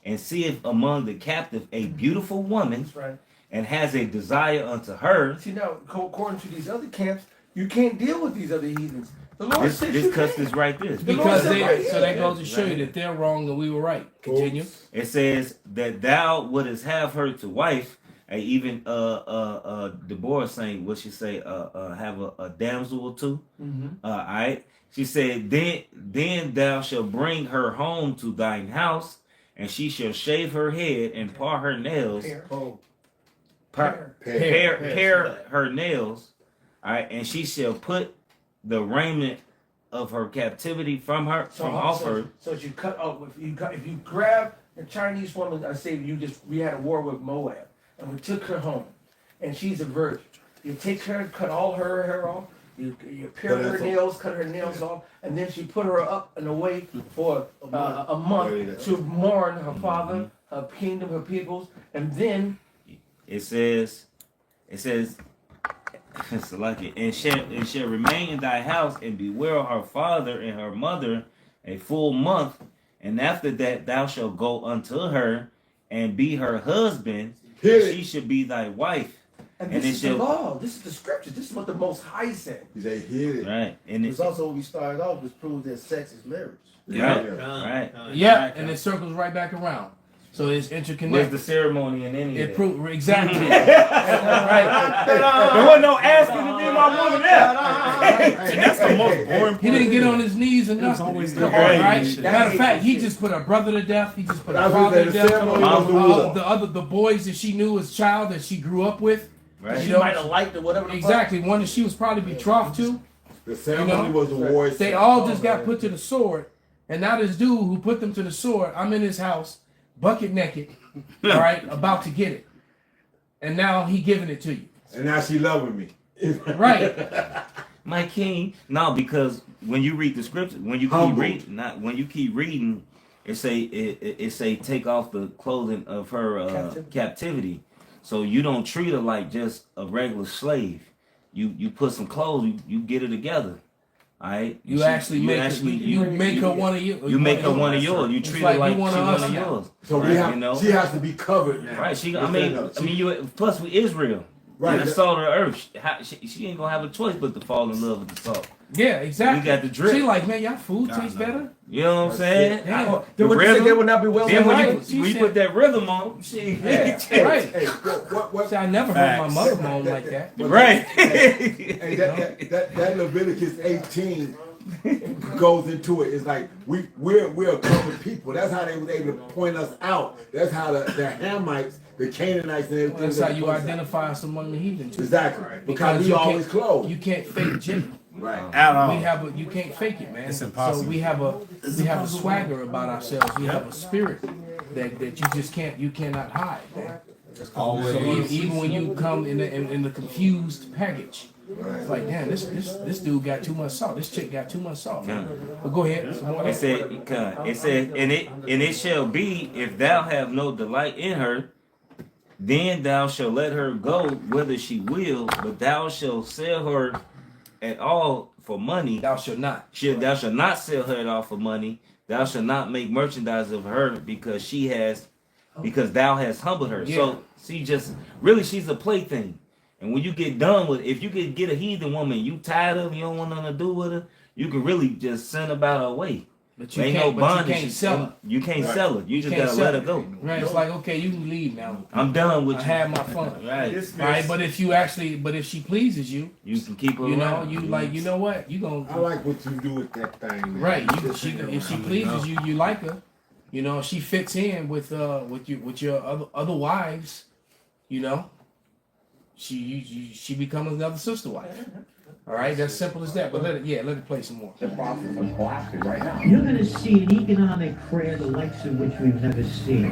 and seest among the captive a beautiful woman, That's right. and has a desire unto her. See now, according to these other camps, you can't deal with these other heathens. The Lord said This you cuss can. is right there. Because said right so here. that goes to show you that they're wrong and we were right. Continue. It says that thou wouldest have her to wife, and even Deborah saying what she say, have a damsel or two. All right. She said, then thou shalt bring her home to thine house, and she shall shave her head and par her nails. Pair her nails. All right, and she shall put the raiment of her captivity from off her. So if you cut off, if you grab a Chinese woman, I say we had a war with Moab, and we took her home, and she's a virgin. You take her, cut all her hair off. You pare her nails, cut her nails off, and then she put her up and away for a month to mourn her father, her kingdom, her peoples, and then it says, it's like it, and shall remain in thy house and bewail her father and her mother a full month, and after that thou shalt go unto her and be her husband, and she shall be thy wife. And this is the law. This is the scripture. This is what the Most High said. They hid it. Right. And it's also what we started off, which proves that sex is marriage. Right. Yeah, and it circles right back around. So it's interconnected. Where's the ceremony in any of that? Exactly. Right. There wasn't no asking to be my woman there. That's the most boring. He didn't get on his knees and nothing. Right? Matter of fact, he just put her brother to death. He just put her father to death. The boys that she knew as a child that she grew up with. Right. She might have liked it, whatever. Exactly. One that she was probably betrothed to. The ceremony was a war. They all just got put to the sword, and now this dude who put them to the sword, I'm in his house, bucket naked, all right, about to get it, and now he giving it to you. And now she loving me. Right. My king. No, because when you read the scripture, when you keep reading, it say take off the clothing of her captivity. So you don't treat her like just a regular slave. You put some clothes, you get her together. All right. You make her one of you. You make her one of yours. You treat her like she's one of yours. So right? She has to be covered. Right. Plus we Israel. Right. The salt of the earth. She ain't gonna have a choice but to fall in love with the salt. Yeah, exactly. We got the drip. She like, man, y'all food tastes better. You know what I'm saying? The rhythm. They would not be well. Then when you put that rhythm on, right. See, I never heard my mother moan like that. Right. That Leviticus 18 goes into it. It's like we're a common people. That's how they was able to point us out. That's how the Hamites, the Canaanites, and everything. That's how you identify us among the heathen too. Exactly. Because we always close. You can't fake gin. Right. At all. You can't fake it, man. It's impossible. So we have a swagger about ourselves. We have a spirit that you cannot hide, man. So even when you come in the confused package, it's like, damn, this dude got too much salt. This chick got too much salt. But go ahead. It said, and it shall be, if thou have no delight in her, then thou shalt let her go whither she will, but thou shalt sell her at all for money. Thou shalt not. Thou shalt not sell her at all for money. Thou shalt not make merchandise of her because thou hast humbled her. Yeah. So she's a plaything. And when you get done with, if you could get a heathen woman, you tired of, you don't want nothing to do with her, you can really just send about her way. But you can't sell her. You can't sell her. You just gotta let her go. Right. It's like, okay, you can leave now. I'm done with you. I had my fun. Right. But if she pleases you, you can keep her. You know, you know what? You gonna. I like what you do with that thing. Man. Right. If she pleases you, you like her. You know, she fits in with your other wives. You know, she becomes another sister wife. All right, that's simple as that. But let it play some more. The profits are collapsing right now. You're going to see an economic crash the likes of which we've never seen.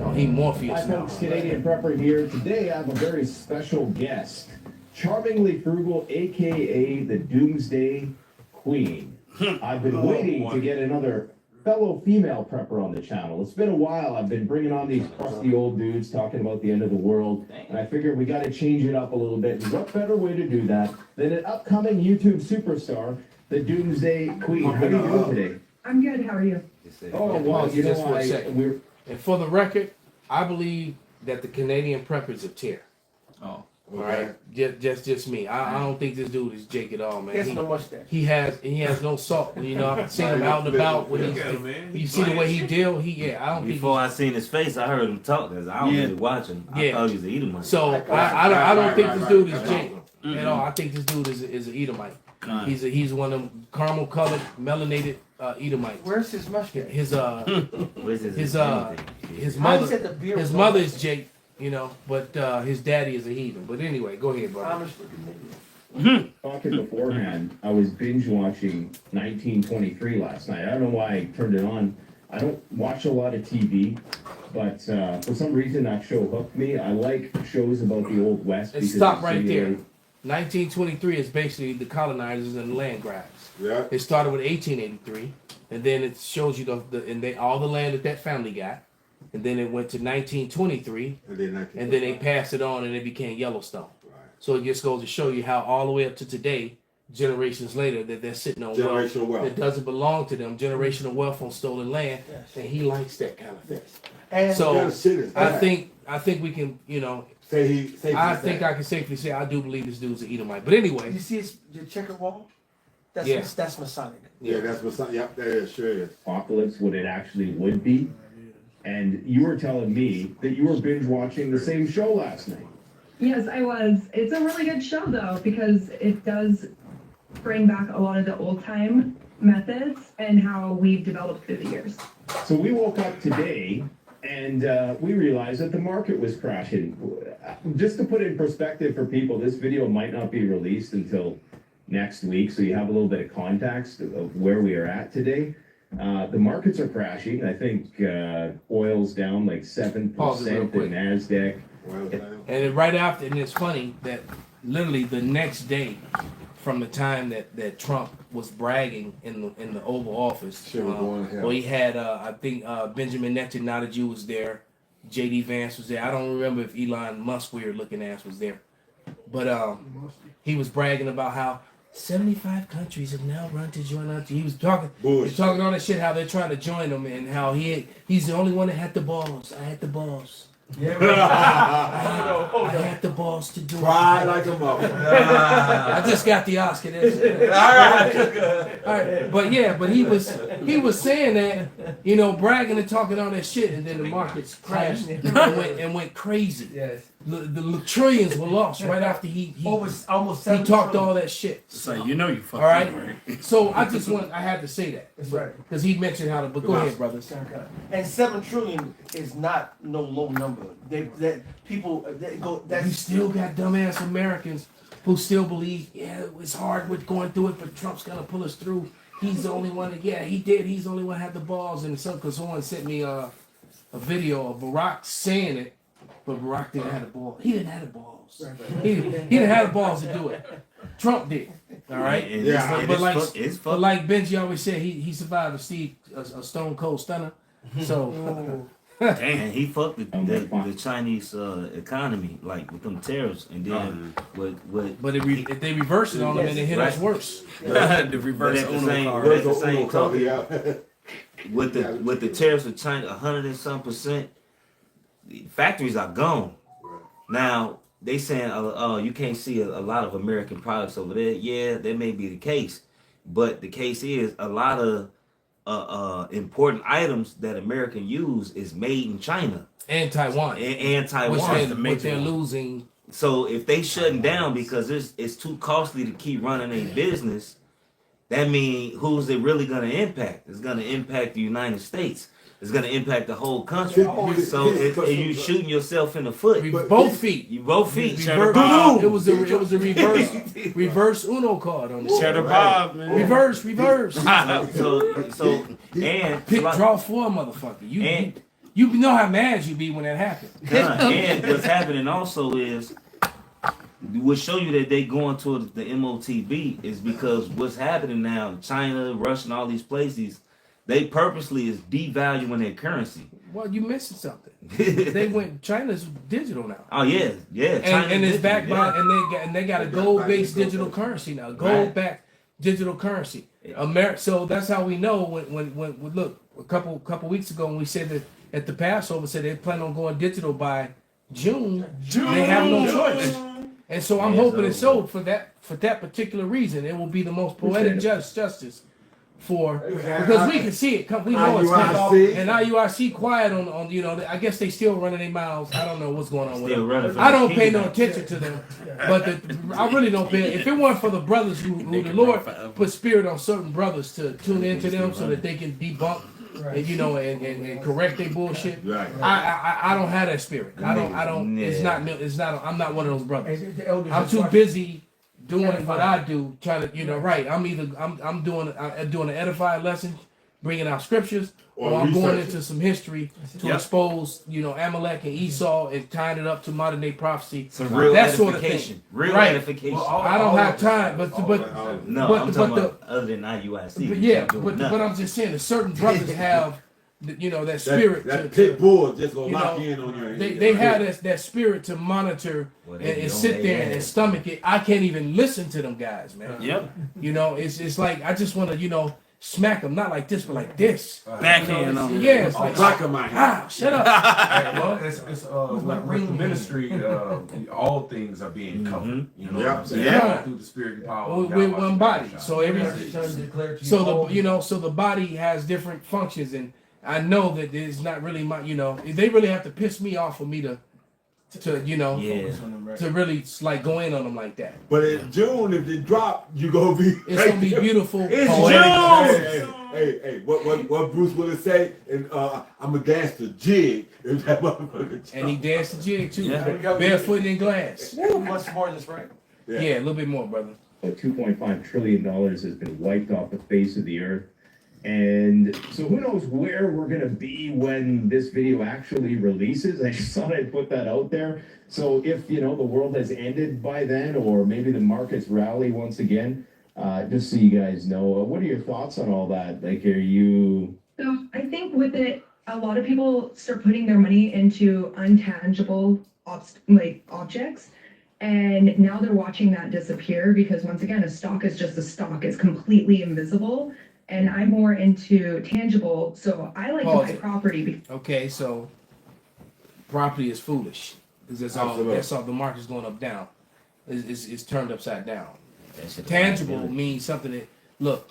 Oh, he Morpheus. Hi folks, Canadian Prepper here. Today I have a very special guest. Charmingly Frugal, aka the Doomsday Queen. I've been waiting to get another fellow female prepper on the channel. It's been a while. I've been bringing on these crusty old dudes talking about the end of the world, and I figured we got to change it up a little bit. And what better way to do that than an upcoming YouTube superstar, the Doomsday Queen? How are you doing today? I'm good. How are you? Oh, well, you know, And for the record, I believe that the Canadian preppers are tear. Oh. All right, just me. I don't think this dude is Jake at all, man. He has no mustache. He has no salt. You know, I've seen him out and about. When you see the way he deal, I don't think. Before I seen his face, I heard him talk. Cause I don't really watch him. I thought he was an Edomite. So I don't think this dude is Jake at all. I think this dude is an Edomite. He's one of them caramel colored melanated Edomites. Where's his mustache? His His mother is Jake. You know, but his daddy is a heathen. But anyway, go ahead, brother. Talking beforehand, I was binge watching 1923 last night. I don't know why I turned it on. I don't watch a lot of TV, but for some reason that show hooked me. I like shows about the Old West. And stop right there. 1923 is basically the colonizers and the land grabs. Yeah. It started with 1883, and then it shows you all the land that family got. And then it went to 1923, and then they passed it on, and it became Yellowstone. Right. So it just goes to show you how all the way up to today, generations later, that they're sitting on wealth that doesn't belong to them, generational wealth on stolen land, and he likes that kind of thing. And so I think we can, you know, I think I can safely say I do believe this dude's an Edomite. But anyway, you see the checkered wall? That's Masonic. Yeah, that's Masonic. Yep, that is sure. Apocalypse, what it actually would be. And you were telling me that you were binge watching the same show last night. Yes, I was. It's a really good show, though, because it does bring back a lot of the old time methods and how we've developed through the years. So we woke up today and we realized that the market was crashing. Just to put it in perspective for people, this video might not be released until next week, so you have a little bit of context of where we are at today. The markets are crashing. I think oil's down like 7%, the NASDAQ. And right after, and it's funny that literally the next day from the time that Trump was bragging in the Oval Office, well, he had, I think Benjamin Netanyahu was there, J.D. Vance was there. I don't remember if Elon Musk, weird looking ass, was there. But he was bragging about how 75 countries have now run to join us. He was talking all that shit, how they're trying to join him, and how he's the only one that had the balls. I had the balls. Yeah, I had the balls to do it. Cry like a mother. I just got the Oscar. All right, but he was saying that, you know, bragging and talking all that shit, and then the markets crashed and went crazy. Yes. The trillions were lost right after he almost he talked all that shit. So you know you fucking all right. So I had to say that. That's right. Because he mentioned how to. But go ahead, brothers. And 7 trillion is not no low number. You still got dumbass Americans who still believe, it's hard with going through it, but Trump's gonna pull us through. He's the only one that, he did. He's the only one that had the balls. And someone sent me a video of Barack saying it. But Barack didn't have the balls. He didn't have the balls. He didn't have the balls to do it. Trump did. All right. But like Benji always said, he survived a stone cold stunner. So. And he fucked the Chinese economy, like with them tariffs, and then But if they reverse it on them, and it hit us worse. The reverse the same token, with the tariffs of China, 100 and some %. Factories are gone. Now they saying, you can't see a lot of American products over there. Yeah, that may be the case, but the case is a lot of important items that American use is made in China and Taiwan, and Taiwan, which they're losing. So if they shutting down because it's too costly to keep running a business, that means who's it really going to impact? It's going to impact the United States. It's going to impact the whole country. So you shooting yourself in the foot. Both feet. You both feet. It was a reverse Uno card on the Cheddar Bob, man. Reverse. so and pick draw 4, motherfucker. You know how mad you be when that happens. And what's happening also is what show you that they going towards the MOTB is because what's happening now, China, Russia, and all these places, they purposely is devaluing their currency. Well, you missing something. China's digital now. Oh yeah. And it's backed by, and they got a gold-based digital currency now. Gold-backed digital currency. So that's how we know when look, a couple weeks ago when we said that at the Passover said they plan on going digital by June. They have no choice. And so I'm hoping it's so for that particular reason. It will be the most poetic justice for because we can see it. We know it's coming. And IUIC quiet on you know. I guess they still running their mouths. I don't know what's going on with them. I don't pay no attention to them, but I really don't pay. If it weren't for the brothers who the Lord put spirit on certain brothers to tune into them so that they can debunk. And, you know, and correct their bullshit. Right. I don't have that spirit. I don't. Yeah. It's not. I'm not one of those brothers. I'm too busy doing what I do, trying to, you know, right. I'm doing an edified lesson, bringing out scriptures, or I'm going into some history to expose, you know, Amalek and Esau and tying it up to modern day prophecy. Some real that edification. sort of thing. Real right. edification. Well, I don't have time, but no, I'm talking about other than IUIC. But yeah, but I'm just saying that certain brothers have. You know that spirit. That pit bull just gonna lock in on your. They have that spirit to monitor and sit there and stomach it. I can't even listen to them guys, man. Yep. You know, it's like I just want to, you know, smack them, not like this, but like this. Backhand on them. Yeah, it's like block my hand. Shut up. Well, it's like with the ministry, all things are being covered. You know what I'm saying? Through the spirit and power. We're one body, so the body has different functions and. I know that it's not really my, you know, they really have to piss me off for me to you know, to really like go in on them like that. But in June, if they drop, you gonna be. It's gonna be beautiful. It's June. Hey, what Bruce Willis say? And I'm gonna dance the jig. If that motherfucker. And he danced the jig too, barefoot in glass. Much more than this, right? Yeah, a little bit more, brother. $2.5 trillion has been wiped off the face of the earth. And so who knows where we're going to be when this video actually releases. I just thought I'd put that out there. So if, you know, the world has ended by then, or maybe the markets rally once again, just so you guys know, what are your thoughts on all that? Like, are you... So I think with it, a lot of people start putting their money into intangible objects. And now they're watching that disappear because once again, a stock is just a stock. It's completely invisible. And I'm more into tangible, so I like to buy property. Okay, so property is foolish because that's all. The market's going up down. It's turned upside down. Tangible means something that look.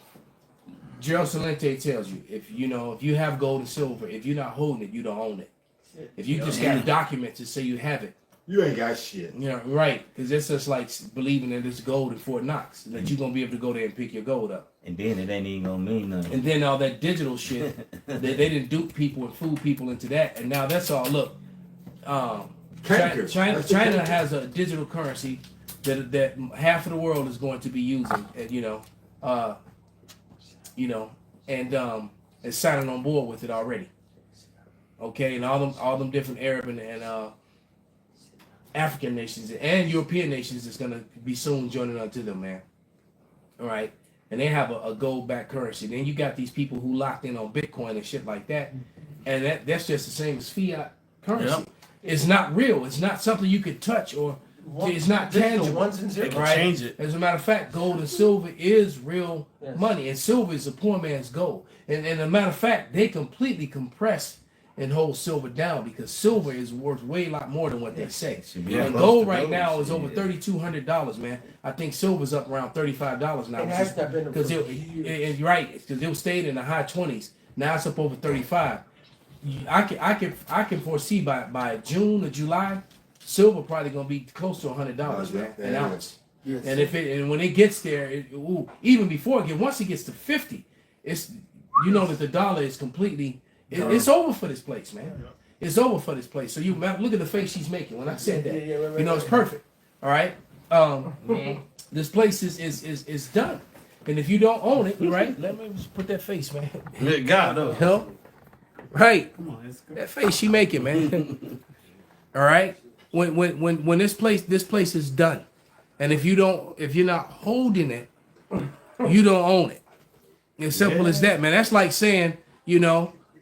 Gerald Celente tells you if you have gold and silver, if you're not holding it, you don't own it. If you just got documents to say you have it, you ain't got shit. You know, right? Because it's just like believing that it's gold in Fort Knox, that you're gonna be able to go there and pick your gold up. And then it ain't even gonna mean nothing. And then all that digital shit, they didn't dupe people and fool people into that. And now that's all. Look, China has a digital currency that half of the world is going to be using. And is signing on board with it already. Okay, and all them different Arab and African nations and European nations is gonna be soon joining onto them, man. All right, and they have a gold-backed currency. Then you got these people who locked in on Bitcoin and shit like that, and that's just the same as fiat currency. Yep. It's not real. It's not something you could touch or it's not tangible. Ones and zeros. Right? Change it. As a matter of fact, gold and silver is real money, and silver is a poor man's gold. And as a matter of fact, they completely compress and hold silver down because silver is worth way lot more than what they say. And gold right now is over $3,200, man. I think silver's up around $35 now. Because it stayed in the high 20s. Now it's up over 35. I can foresee by June or July, silver probably gonna be close to $100, man, an ounce. Yes. And when it gets there, even before once it gets to 50, it's that the dollar is completely. It's over for this place, man. It's over for this place. So you look at the face she's making when I said that. It's perfect. All right. This place is done. And if you don't own it, right? Let me just put that face, man. God, right. That face she making, man. All right. When this place is done, and if you're not holding it, you don't own it. As simple as that, man. That's like saying,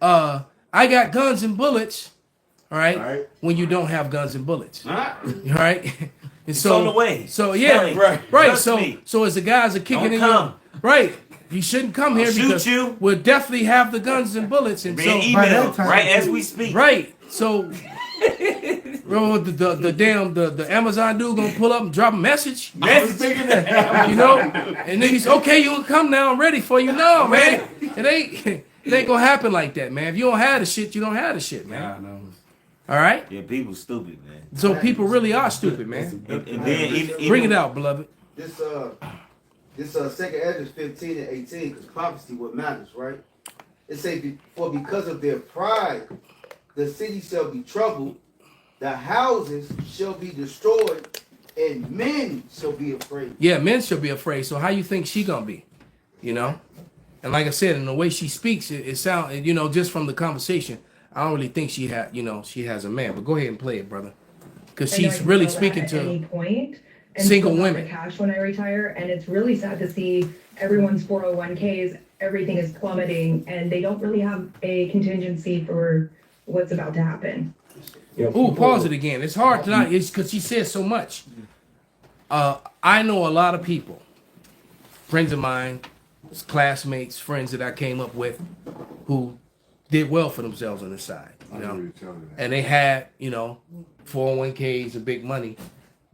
I got guns and bullets, all right? When you don't have guns and bullets, all right? And it's on the way. So yeah, right. So as the guys are kicking in, right? you shouldn't come here I'll shoot because you. we'll definitely have the guns and bullets. And Being so, emailed right as we speak. right. So, bro, the Amazon dude gonna pull up and drop a message. You know, and then he's okay. You can come now. I'm ready for you. No, man, it ain't gonna happen like that, man. If you don't have the shit, you don't have the shit, man. All right. Yeah, people stupid, man. So people really are stupid, man. And then even, Bring it out, beloved. This second Ezra 15 and 18, because prophecy what matters, right? It say, for because of their pride, the city shall be troubled, the houses shall be destroyed, and men shall be afraid. Yeah, men should be afraid. So how you think she gonna be? You know? And like I said, in the way she speaks, it sounds, you know, just from the conversation, I don't really think she has a man. But go ahead and play it, brother, because she's really speaking at any to point and single still have women. the cash when I retire, and it's really sad to see everyone's 401ks. Everything is plummeting, and they don't really have a contingency for what's about to happen. Ooh, pause it again. It's hard to not. It's because she says so much. I know a lot of people, friends of mine, classmates, friends that I came up with, who did well for themselves on the side, you know, and they had, you know, 401ks and big money.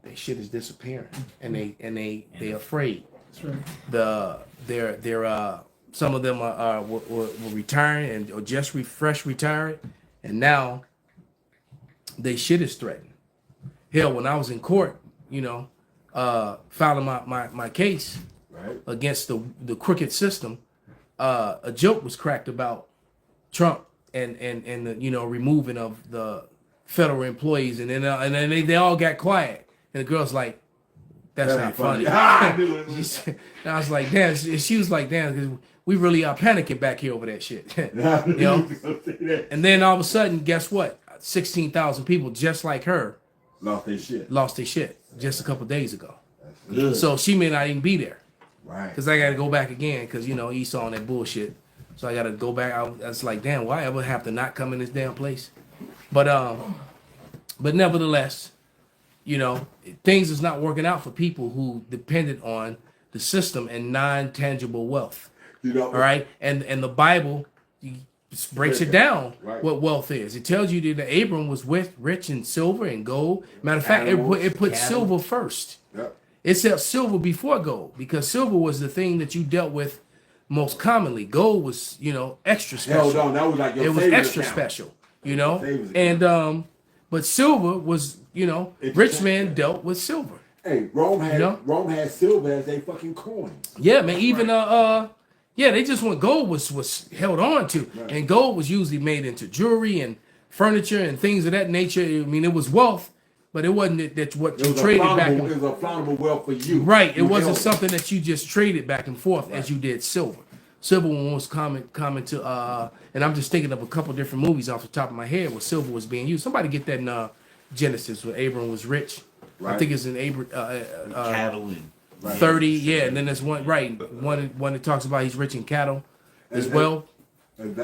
Their shit is disappearing, and they afraid. That's right. They're some of them were retiring and or just fresh retired, and now they shit is threatened. Hell, when I was in court, you know, filing my case against the crooked system, a joke was cracked about Trump and the, you know, removing of the federal employees, and then they all got quiet, and the girl's like, "That's not funny." And I was like, "Damn," she was like, "Damn," because we really are panicking back here over that shit, you know. And then all of a sudden, guess what? 16,000 people just like her lost their shit just a couple days ago. Good. So she may not even be there. Right. Because I got to go back again because, you know, Esau on that bullshit. So I got to go back. I was like, damn, why ever have to not come in this damn place? But nevertheless, you know, things is not working out for people who depended on the system and non-tangible wealth. You know, all right? And the Bible breaks it down what wealth is. It tells you that Abram was rich in silver and gold. Matter of fact, it put silver first. Yep. It said silver before gold because silver was the thing that you dealt with most commonly. Gold was, you know, extra special. Hell no, that was like your it was favorite extra account. special, you know. And but silver was, you know, rich men dealt with silver. Hey, Rome had silver as they fucking coins. Yeah, man. Even yeah, they just want gold was held on to, and gold was usually made into jewelry and furniture and things of that nature. I mean, it was wealth, but it wasn't that what you traded back. It was a flammable wealth for you. Right. It wasn't something that you just traded back and forth as you did silver. Silver was common to and I'm just thinking of a couple different movies off the top of my head where silver was being used. Somebody get that in Genesis where Abram was rich. Right. I think it's in Abram cattle and 30, yeah, and then there's one that talks about he's rich in cattle as well. And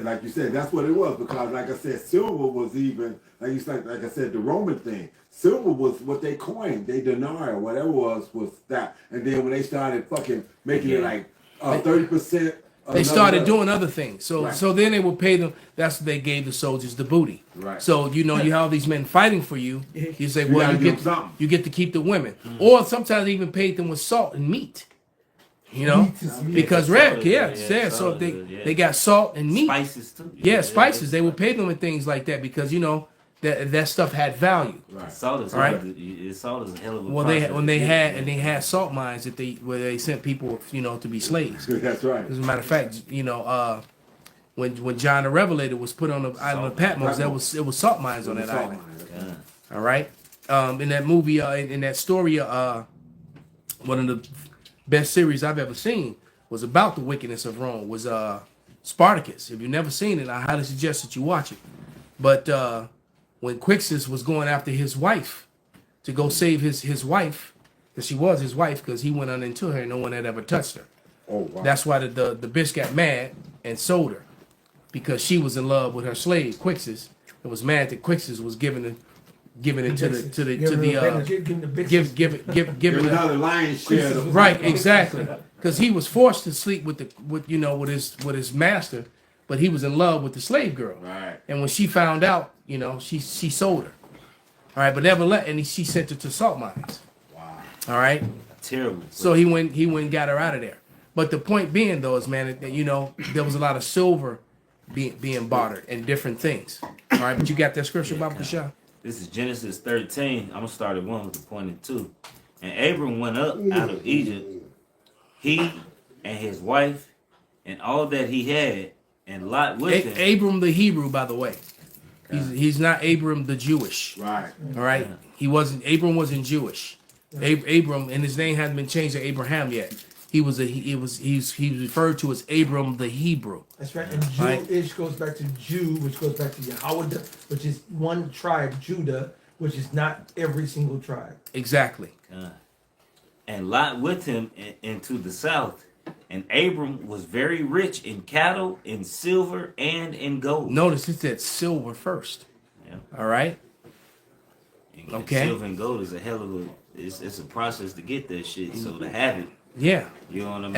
like you said, that's what it was, because like I said, silver was even like I said, the Roman thing. Silver was what they coined, they denarii, whatever was that. And then when they started fucking making it like 30%. They started doing other things. So then they would pay them. That's what they gave the soldiers, the booty. Right. So you know you have all these men fighting for you. You say, You well, gotta you get to keep the women, or sometimes they even paid them with salt and meat. You know, because so they got salt and meat. Spices too. Yeah, spices. They would pay them with things like that because you know that stuff had value. Right. Salt is right. Salt is a hell of a. Well, they had salt mines where they sent people, you know, to be slaves. That's right. As a matter of fact, you know, when John the Revelator was put on the island of Patmos, it was salt mines on that island. Yeah. All right. In that movie, in that story, one of the best series I've ever seen was about the wickedness of Rome. Was Spartacus. If you've never seen it, I highly suggest that you watch it. But when Quixus was going after his wife to go save his wife, because she was his wife, because he went on into her and no one had ever touched her. Oh, wow. That's why the bitch got mad and sold her, because she was in love with her slave Quixus and was mad that Quixus was giving it to the Giving another lion's share. of Right, exactly. because he was forced to sleep with his master, but he was in love with the slave girl. Right. And when she found out, she sold her. All right, but never let, and she sent her to salt mines. Wow. All right. Terrible. So he went and got her out of there. But the point being though is, man, that there was a lot of silver being bartered and different things. All right, but you got that scripture, Baba Kasha? This is Genesis 13. I'm gonna start at 1 with the point at 2. And Abram went up out of Egypt, he and his wife, and all that he had, and Lot with him. Abram the Hebrew, by the way. He's not Abram the Jewish. Right. All right. Abram wasn't Jewish. Abram, and his name hadn't been changed to Abraham yet. He's referred to as Abram the Hebrew. That's right. And Jewish goes back to Jew, which goes back to Yahweh, which is one tribe, Judah, which is not every single tribe. Exactly. And Lot with him into the south. And Abram was very rich in cattle, in silver, and in gold. Notice it said silver first. Yeah. All right. And Okay. Silver and gold is a hell of it's a process to get that shit. So to have it, Yeah. you know what I mean.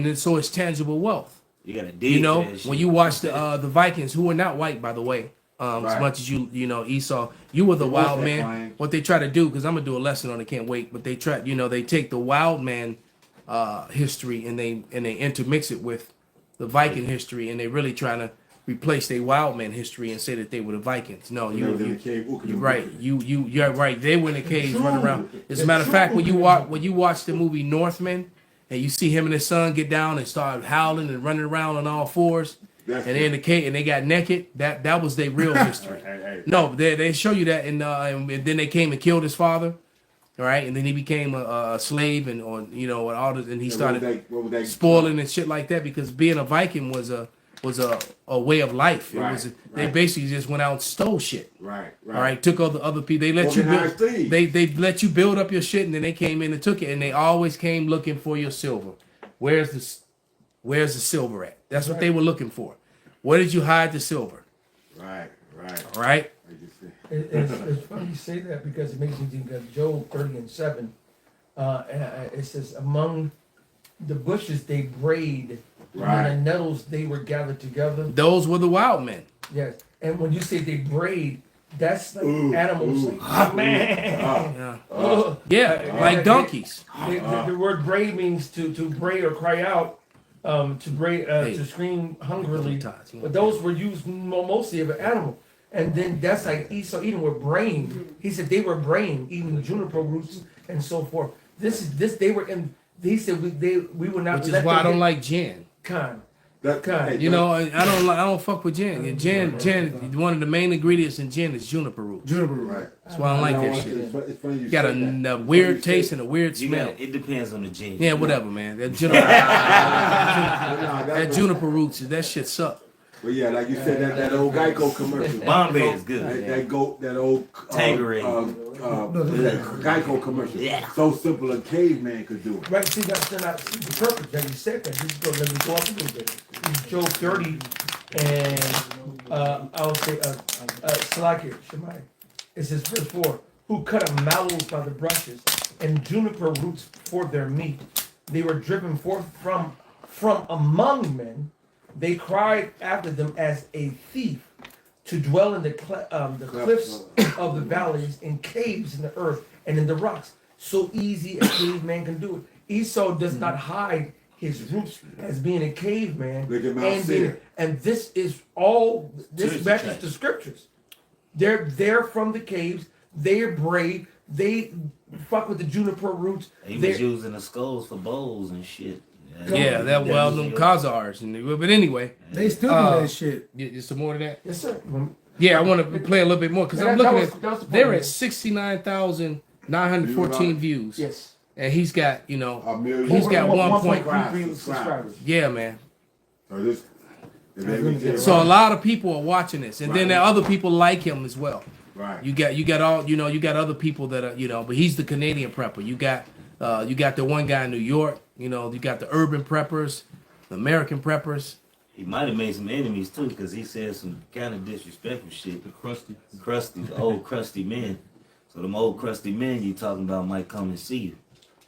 And so it's tangible wealth. You gotta dig. For that shit. When you watch the Vikings, who were not white, by the way, as much as Esau, you were the wild man. What they try to do, because I'm gonna do a lesson on it, can't wait. But they they take the wild man history and they intermix it with the Viking history, and they really trying to replace their wild man history and say that they were the Vikings. No, you're right. You're right. They were in the caves running around. As a matter of fact, when you watch the movie Northman, and you see him and his son get down and start howling and running around on all fours, and they're in the cave and they got naked, that was their real history. No, they show you that, and then they came and killed his father. All right, and then he became a slave, and all this, and he started spoiling and shit like that, because being a Viking was a way of life. They basically just went out and stole shit. Right. All right, took other people. They let they let you build up your shit, and then they came in and took it, and they always came looking for your silver. Where's the silver at? That's what they were looking for. Where did you hide the silver? Right. All right. It's funny you say that, because it makes me think of Job 30:7. It says, among the bushes they brayed, and in the nettles they were gathered together. Those were the wild men. Yes. And when you say they brayed, that's like animals. Like donkeys. The word bray means to bray or cry out, to bray, to scream hungrily. But those were used mostly of an animal. And then that's like Esau eating with brain. He said they were brain, eating juniper roots and so forth. They were in. He said we were not. Which is why I don't like gin. I don't fuck with gin. Gin, one of the main ingredients in gin is juniper root. Right. That's why I don't like that shit. It's funny you got a weird taste and a weird smell. It depends on the gin. Yeah, whatever, man. That juniper roots, that shit suck. But yeah, like you said, that old Geico commercial. Bombay is good. That old Tangerine. Geico commercial. Yeah. So simple a caveman could do it. Right, see, that's not perfect that you said that. Let me go up a little bit. It's Job 30, and I'll say, Salakir, Shemai. It says, verse 4, who cut up mallows by the brushes, and juniper roots for their meat. They were driven forth from among men. They cried after them as a thief, to dwell in the cliffs of the valleys, in caves in the earth, and in the rocks. So easy a caveman can do it. Esau does not hide his roots as being a caveman. And this is all, this matches the scriptures. They're from the caves. They're brave. They fuck with the juniper roots. He was using the skulls for bows and shit. Yeah, them Khazars. But anyway. They still do that shit. Is some more of that? Yes, sir. Yeah, I want to play a little bit more, because I'm looking at, they're at 69,914 views. Yes. And he's got, he's got 1.3 subscribers. Yeah, man. So a lot of people are watching this, and then there are other people like him as well. Right. You got other people that are, but he's the Canadian prepper. You got the one guy in New York. You got the urban preppers, the American preppers. He might have made some enemies too, because he said some kind of disrespectful shit. The old crusty men. So them old crusty men you talking about might come and see you.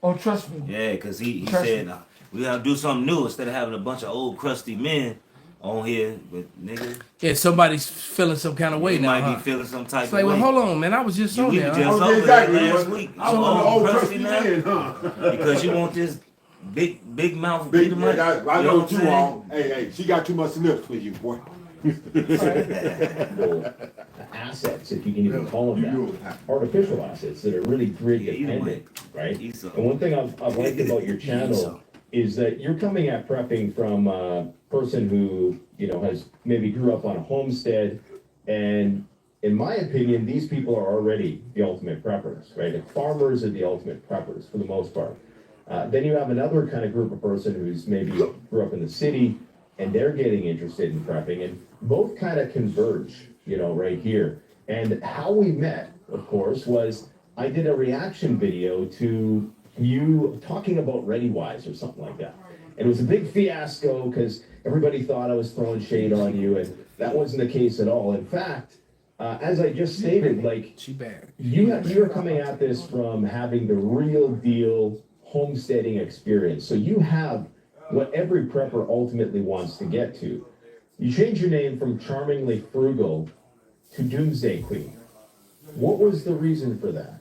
Oh, trust me. Yeah, because he said We gotta do something new instead of having a bunch of old crusty men on here. But nigga, Yeah, somebody's feeling some kind of way they now. might Huh? be feeling some type It's like, of well, way. hold on, man. I was just on We there. were just huh? over exactly. there last week. I'm You on the old old crusty crusty now? man, huh? Because you want this big mouth Big, Peter Mike. I You know know what I'm too saying? long. Hey, she got too much lips for you, boy. Assets, if you can even call them that, artificial assets that are really grid dependent, right? And one thing I've liked about your channel is that you're coming at prepping from a person who, you know, has maybe grew up on a homestead, and in my opinion, these people are already the ultimate preppers, right? And farmers are the ultimate preppers for the most part. Then you have another kind of group of person who's maybe grew up in the city and they're getting interested in prepping, and both kind of converge, you know, right here. And how we met, of course, was I did a reaction video to you talking about ReadyWise or something like that. And it was a big fiasco because everybody thought I was throwing shade on you, and that wasn't the case at all. In fact, as I just stated, like, you're coming at this from having the real deal homesteading experience. So you have what every prepper ultimately wants to get to. You changed your name from Charmingly Frugal to Doomsday Queen. What was the reason for that?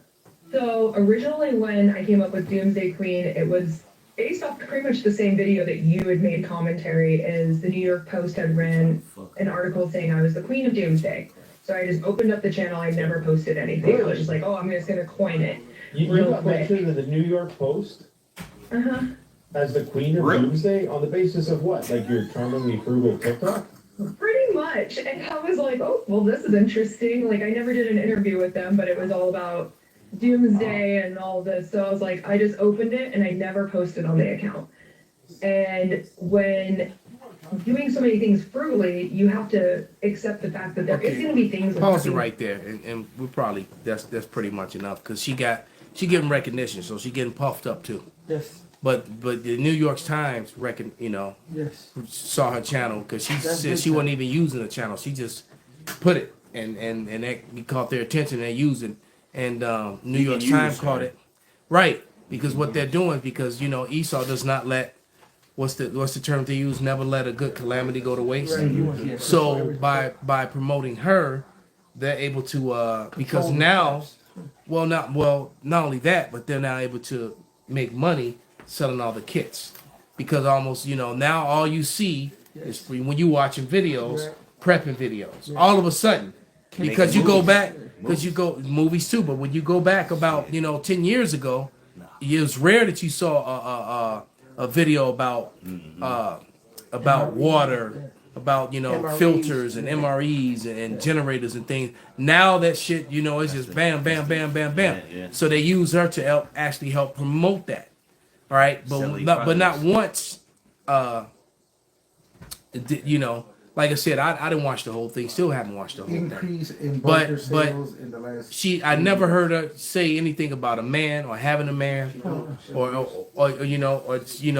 So originally when I came up with Doomsday Queen, it was based off pretty much the same video that you had made commentary as the New York Post had ran an article saying I was the Queen of Doomsday. So I just opened up the channel, I never posted anything. I was just like, oh, I'm just gonna coin it You real got quick. mentioned in the New York Post Uh-huh. as the Queen of Doomsday on the basis of what? Like your Charmingly Frugal TikTok? Pretty much. And I was like, oh, well, this is interesting. Like, I never did an interview with them, but it was all about Doomsday and all this. So I was like, I just opened it and I never posted on the account. And when doing so many things frugally, you have to accept the fact that there is going to be things. Pause it right there, and we probably that's pretty much enough because she getting recognition, so she getting puffed up too. Yes. But the New York Times Yes. saw her channel because she That's said big she wasn't time. even using the channel. She just put it and that caught their attention and using and New You York can Times use caught her. it right because what they're doing because Esau does not let what's the term they use, never let a good calamity go to waste. Right, you want- yeah, So by promoting her, they're able to because now not only that, but they're now able to make money selling all the kits because almost now all you see is free when you watching videos, prepping videos. All of a sudden, because you go back, because you go movies too, but when you go back about 10 years ago, it was rare that you saw a video about water, about MREs. filters and MREs and generators and things. Now that shit, it's just bam, bam, bam, bam, bam. Yeah. So they use her to actually help promote that. All right, Selling but not products. once. Like I said, I didn't watch the whole thing. Still haven't watched the whole thing. Increase in But- bunker but sales in the last. I never heard her say anything about a man or having a man, or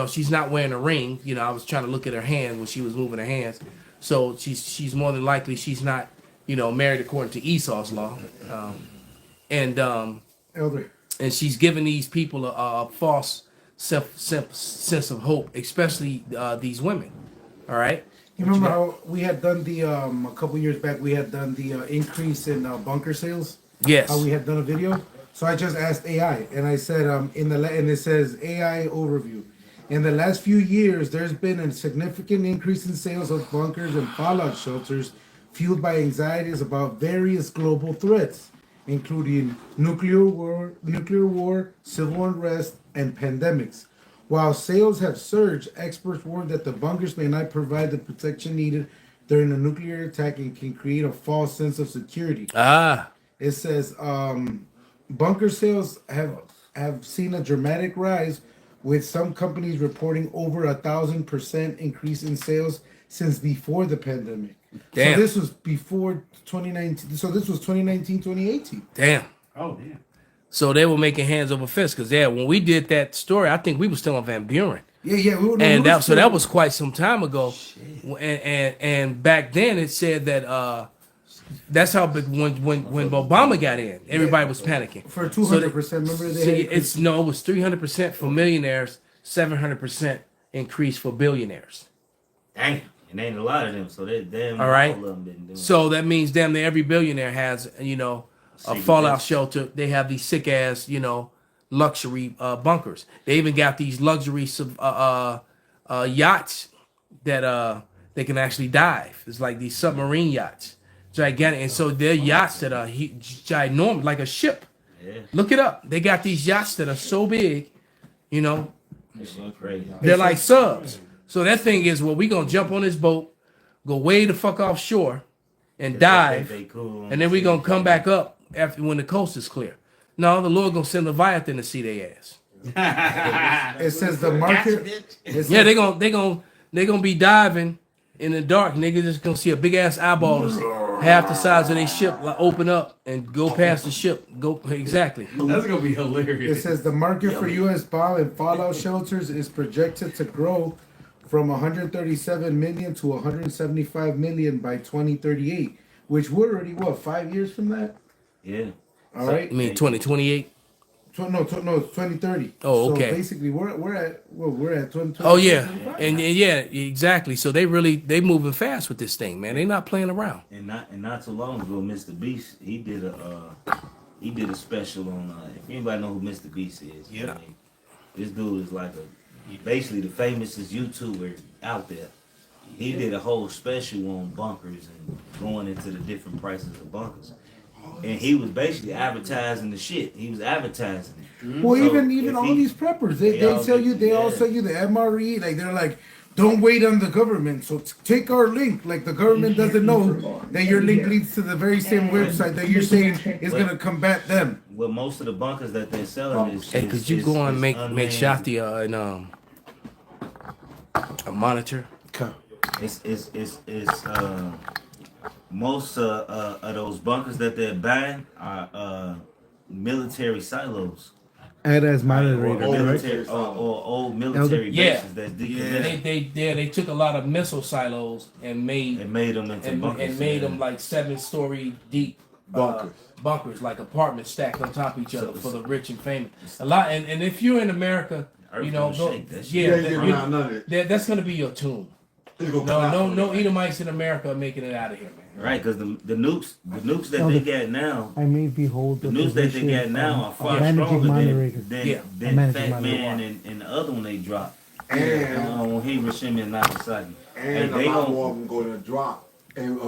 she's not wearing a ring. I was trying to look at her hand when she was moving her hands, so she's more than likely she's not married according to Esau's law, Elder. and she's giving these people a false sense of hope, especially these women. All right. You remember how we had done the a couple years back? We had done the increase in bunker sales. Yes. How we had done a video. So I just asked AI, and I said and it says AI overview. In the last few years, there's been a significant increase in sales of bunkers and fallout shelters, fueled by anxieties about various global threats, including nuclear war, civil unrest, and pandemics. While sales have surged, experts warn that the bunkers may not provide the protection needed during a nuclear attack and can create a false sense of security. It says bunker sales have seen a dramatic rise, with some companies reporting over 1,000% increase in sales since before the pandemic. Damn. So this was before 2019. So this was 2019, 2018. Damn. Oh, damn. So they were making hands over fists because when we did that story, I think we were still on Van Buren. Yeah. And that was quite some time ago. And back then it said that that's how big when Obama got in, everybody was panicking. For 200%, remember they had it was 300% for millionaires, 700% increase for billionaires. Damn, and ain't a lot of them, so they damn All right. all of them been doing. So that means damn near every billionaire has, you know, a Secret fallout base. shelter. They have these sick ass, you know, luxury bunkers. They even got these luxury yachts that they can actually dive. It's like these submarine yachts, gigantic, and so they're yachts that are ginormous, like a ship. Yeah. Look it up. They got these yachts that are so big, you know, This shit crazy. they're like subs. So that thing is, well, we gonna jump on this boat, go way the fuck offshore, and dive, They cool. and then we gonna come back up after when the coast is clear. No, the Lord gonna send Leviathan to see their ass. It says the market. it says- Yeah, they gonna be diving in the dark. Niggas just gonna see a big ass eyeball that's half the size of their ship like, open up and go past the ship. Go exactly. That's gonna be hilarious. It says the market for U.S. bomb and fallout shelters is projected to grow from 137 million to 175 million by 2038, which we're already 5 years from that. Yeah. All right. I mean 2028. No, it's 2030. Oh, okay. So basically, we're at 2020. Oh yeah, and yeah, exactly. So they moving fast with this thing, man. They not playing around. And not too long ago, Mr. Beast, he did a special on if anybody know who Mr. Beast is. Yeah. I mean, this dude is like basically the famousest YouTuber out there. He did a whole special on bunkers and going into the different prices of bunkers. And he was basically advertising the shit. He was advertising it. Well, So even if all he- these preppers, they all sell you. get- They all yeah. sell you the MRE. Like they're like, don't wait on the government. So take our link. Like the government doesn't know that your link leads to the very same website that you're saying is gonna combat them. Well, most of the bunkers that they're selling is. Hey, could you is- go and is make unmanned. Shafty a monitor? It's most of those bunkers that they're buying are military silos. And as Or military, or old military Yeah. bases that's They took a lot of missile silos and made them into bunkers. and made them like 7-story deep bunkers, like apartments stacked on top of each other for the rich and famous. A lot, and if you're in America, Earth you know, gonna shake that shit. yeah, Yeah, that- you're not none of it. that's gonna be your tomb. No Edomites in America are making it out of here, man. Right, because the nukes that they got now, I may behold the nukes that they got now are far stronger than Fat Man and the other one they dropped. And on Hiroshima and Nagasaki. and they a lot gon' more of them going to drop and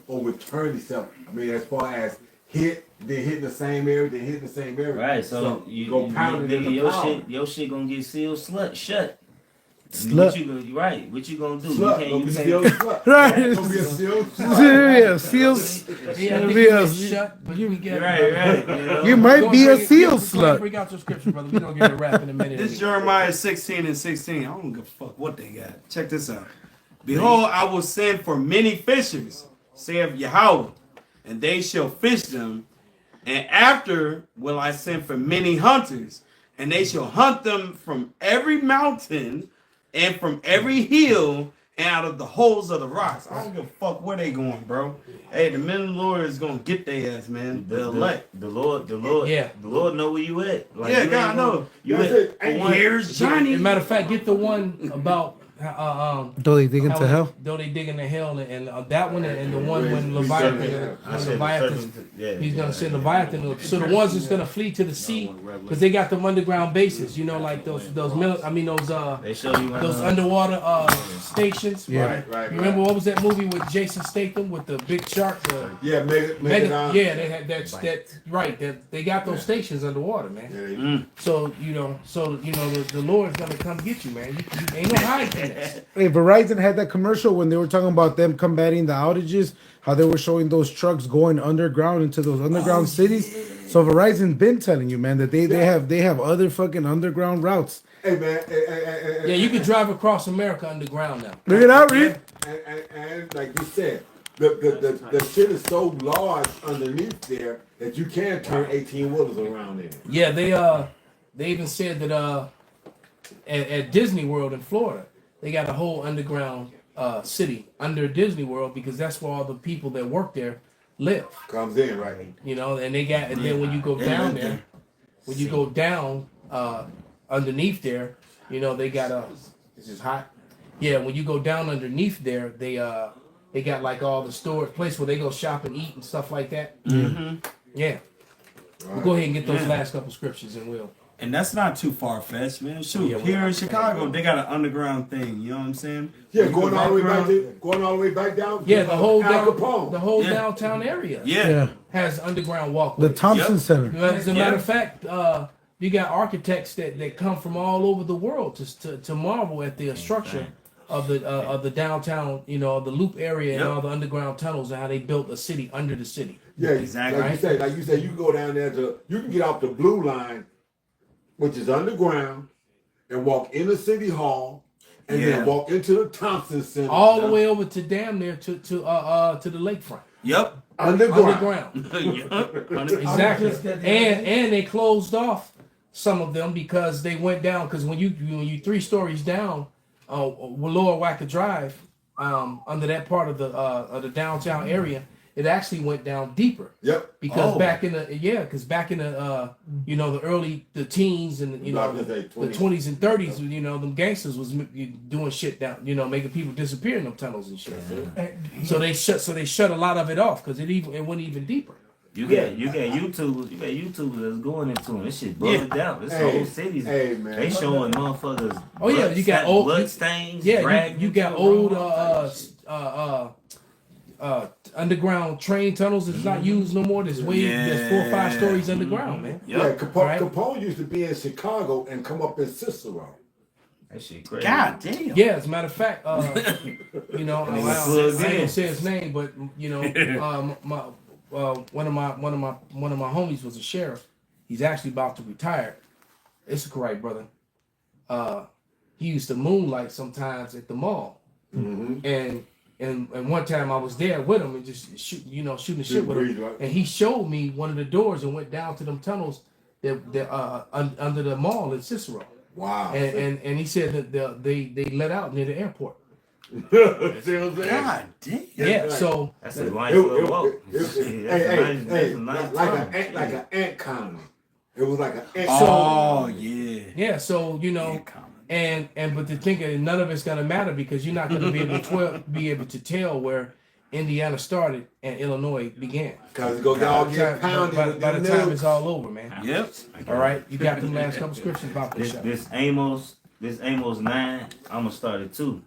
overturn itself. I mean, as far as hitting the same area, Right, so you go pounding in the your shit gonna get sealed shut. Slut. What you gonna, right? What you gonna do? Slut, You gonna can't. be You sealed can't. slut. Right. Gonna be a sealed Yeah, seals. Shut, but we get Right. You might be a seal slut. Bring out your scripture, brother. We don't get a rap in a minute. This Jeremiah 16:16. I don't give a fuck what they got. Check this out. Behold, I will send for many fishers, saith Yahweh, and they shall fish them. And after will I send for many hunters, and they shall hunt them from every mountain and from every hill and out of the holes of the rocks. I don't give a fuck where they going, bro. Hey, the men of the Lord is gonna get their ass, man. The elect. The Lord, Yeah. the Lord know where you at. Like, Yeah, you God ain't know. gonna- You That's at, it. for And one- Here's Johnny. As a matter of fact, get the one about Though they dig how into hell. Though they dig into hell, and that one and the one when I Leviathan, said yeah, he's gonna yeah. send Leviathan. So the ones that's gonna flee to the sea, because they got them underground bases, you know, like those They show you those underwater stations. Yeah. Right. You remember what was that movie with Jason Statham with the big shark? Yeah, Mega, Mega. yeah, they had that right. They got those stations underwater, man. So the Lord's gonna come get you, man. You ain't no hiding from this. Hey, Verizon had that commercial when they were talking about them combating the outages, how they were showing those trucks going underground into those underground cities. So Verizon's been telling you, man, that they have other fucking underground routes. Hey man, Yeah, you can drive across America underground now. Look at that, Reed. and like you said, the shit is so large underneath there that you can turn 18 wheelers around in it. Yeah, they even said that at Disney World in Florida, they got a whole underground city under Disney World because that's where all the people that work there live. Comes in, right? You know, and then when you go down there, when you go down underneath there, You know, they got this is hot. Yeah, when you go down underneath there, they got like all the storage place where they go shop and eat and stuff like that. Mm-hmm. Yeah. We'll go ahead and get those last couple scriptures and we'll. And that's not too far fetched, man. Shoot, Yeah, here in Chicago, they got an underground thing. You know what I'm saying? Yeah, You going go all the way back background- going all the way back down. Yeah, to, the whole Al down, Capone. the whole Yeah. downtown area Yeah. has underground walkways. The Thompson Yep. Center. As a matter of fact, you got architects that come from all over the world to marvel at the structure of the downtown, you know, the loop area and Yep. all the underground tunnels and how they built a city under the city. Yeah, Exactly. Like you said, you go down there you can get off the blue line, which is underground, and walk into City Hall, and Yeah. then walk into the Thompson Center. All the way over to damn near to the lakefront. Yep. underground. Yep. Exactly. And they closed off some of them because they went down because when you 3 stories down, Lower Wacker Drive, under that part of the downtown area, it actually went down deeper. Yep. Because back in the you know, the teens and you know the 20s and 30s, you know, them gangsters was doing shit down, you know, making people disappear in them tunnels and shit. So they shut a lot of it off because it went even deeper. You got YouTubers that's going into them. This shit bugged out. This whole city's man. they showing motherfuckers. Oh yeah, you got old blood stains. Yeah, you got old underground train tunnels that's not used no more. There's 4 or 5 stories underground, man. Yeah, Capone used to be in Chicago and come up in Cicero. That shit crazy. God damn. Yeah, as a matter of fact, you know, I ain't gonna say his name, but you know, one of my homies was a sheriff. He's actually about to retire. It's correct, brother. He used to moonlight sometimes at the mall, and one time I was there with him and just shooting shit with him, and he showed me one of the doors and went down to them tunnels that under the mall in Cicero. Wow. And he said that they let out near the airport. God damn. Yeah, so that's a nice little walk. Like an ant colony. It was like an ant colony. Yeah, so you know, and but to think that none of it's gonna matter because you're not gonna be able to tell where Indiana started and Illinois began. Because it's gonna all get pounded by the time it's all over, man. Yep. All right, you got them last couple scriptures about this. This Amos 9. I'm gonna start it too.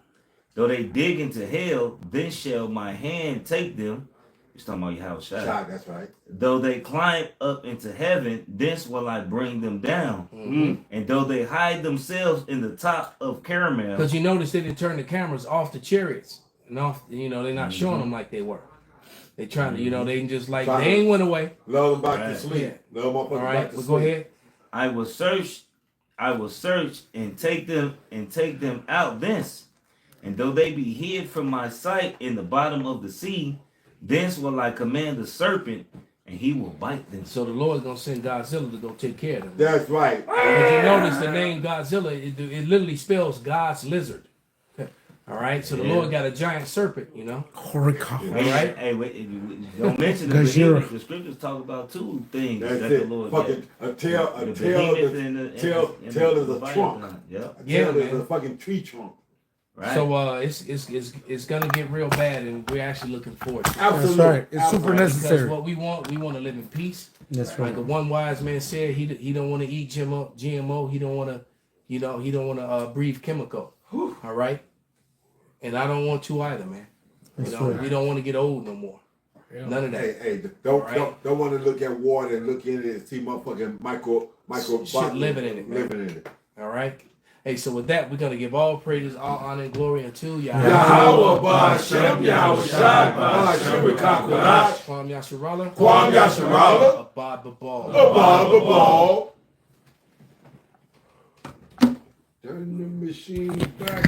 Though they dig into hell, then shall my hand take them. You're talking about your house, Shot, that's right. Though they climb up into heaven, thence will I bring them down. Mm-hmm. And though they hide themselves in the top of caramel. Because you notice they didn't turn the cameras off the chariots. And off, you know, they're not showing them like they were. They trying to, you know, they just like, they ain't went away. Love them back to sleep. Love them all right, well, go ahead. I will search and take them out thence. And though they be hid from my sight in the bottom of the sea, thence will I command the serpent, and he will bite them. So the Lord's gonna send Godzilla to go take care of them. That's right. But you notice the name Godzilla, it literally spells God's lizard. All right, so the Lord got a giant serpent, you know. All right. Hey, wait, don't mention the behemoth. The scriptures talk about 2 things That's that it. the Lord fucking got. a tail is a trunk. Yep. A tail is a fucking tree trunk. Right. So it's gonna get real bad, and we're actually looking forward to it. Absolutely. That's right. It's super necessary. Because what we want to live in peace. That's right. Like the one wise man said, he don't want to eat GMO. He don't want to breathe chemical. All right. And I don't want to either, man. We don't want to get old no more. None of that. Hey, don't want to look at water and look in it and see motherfucking micro shit living in it, man. Living in it. All right. Hey, so with that, we're gonna give all praises, all honor, and glory unto Yahweh. Yahweh Ba'Shem, Yahweh Shai, Ba'Shem Rikakwadash, Kwam Yasharala, Kwam Yasharala, Abad Babal, Abad Babal. Turn the machine back.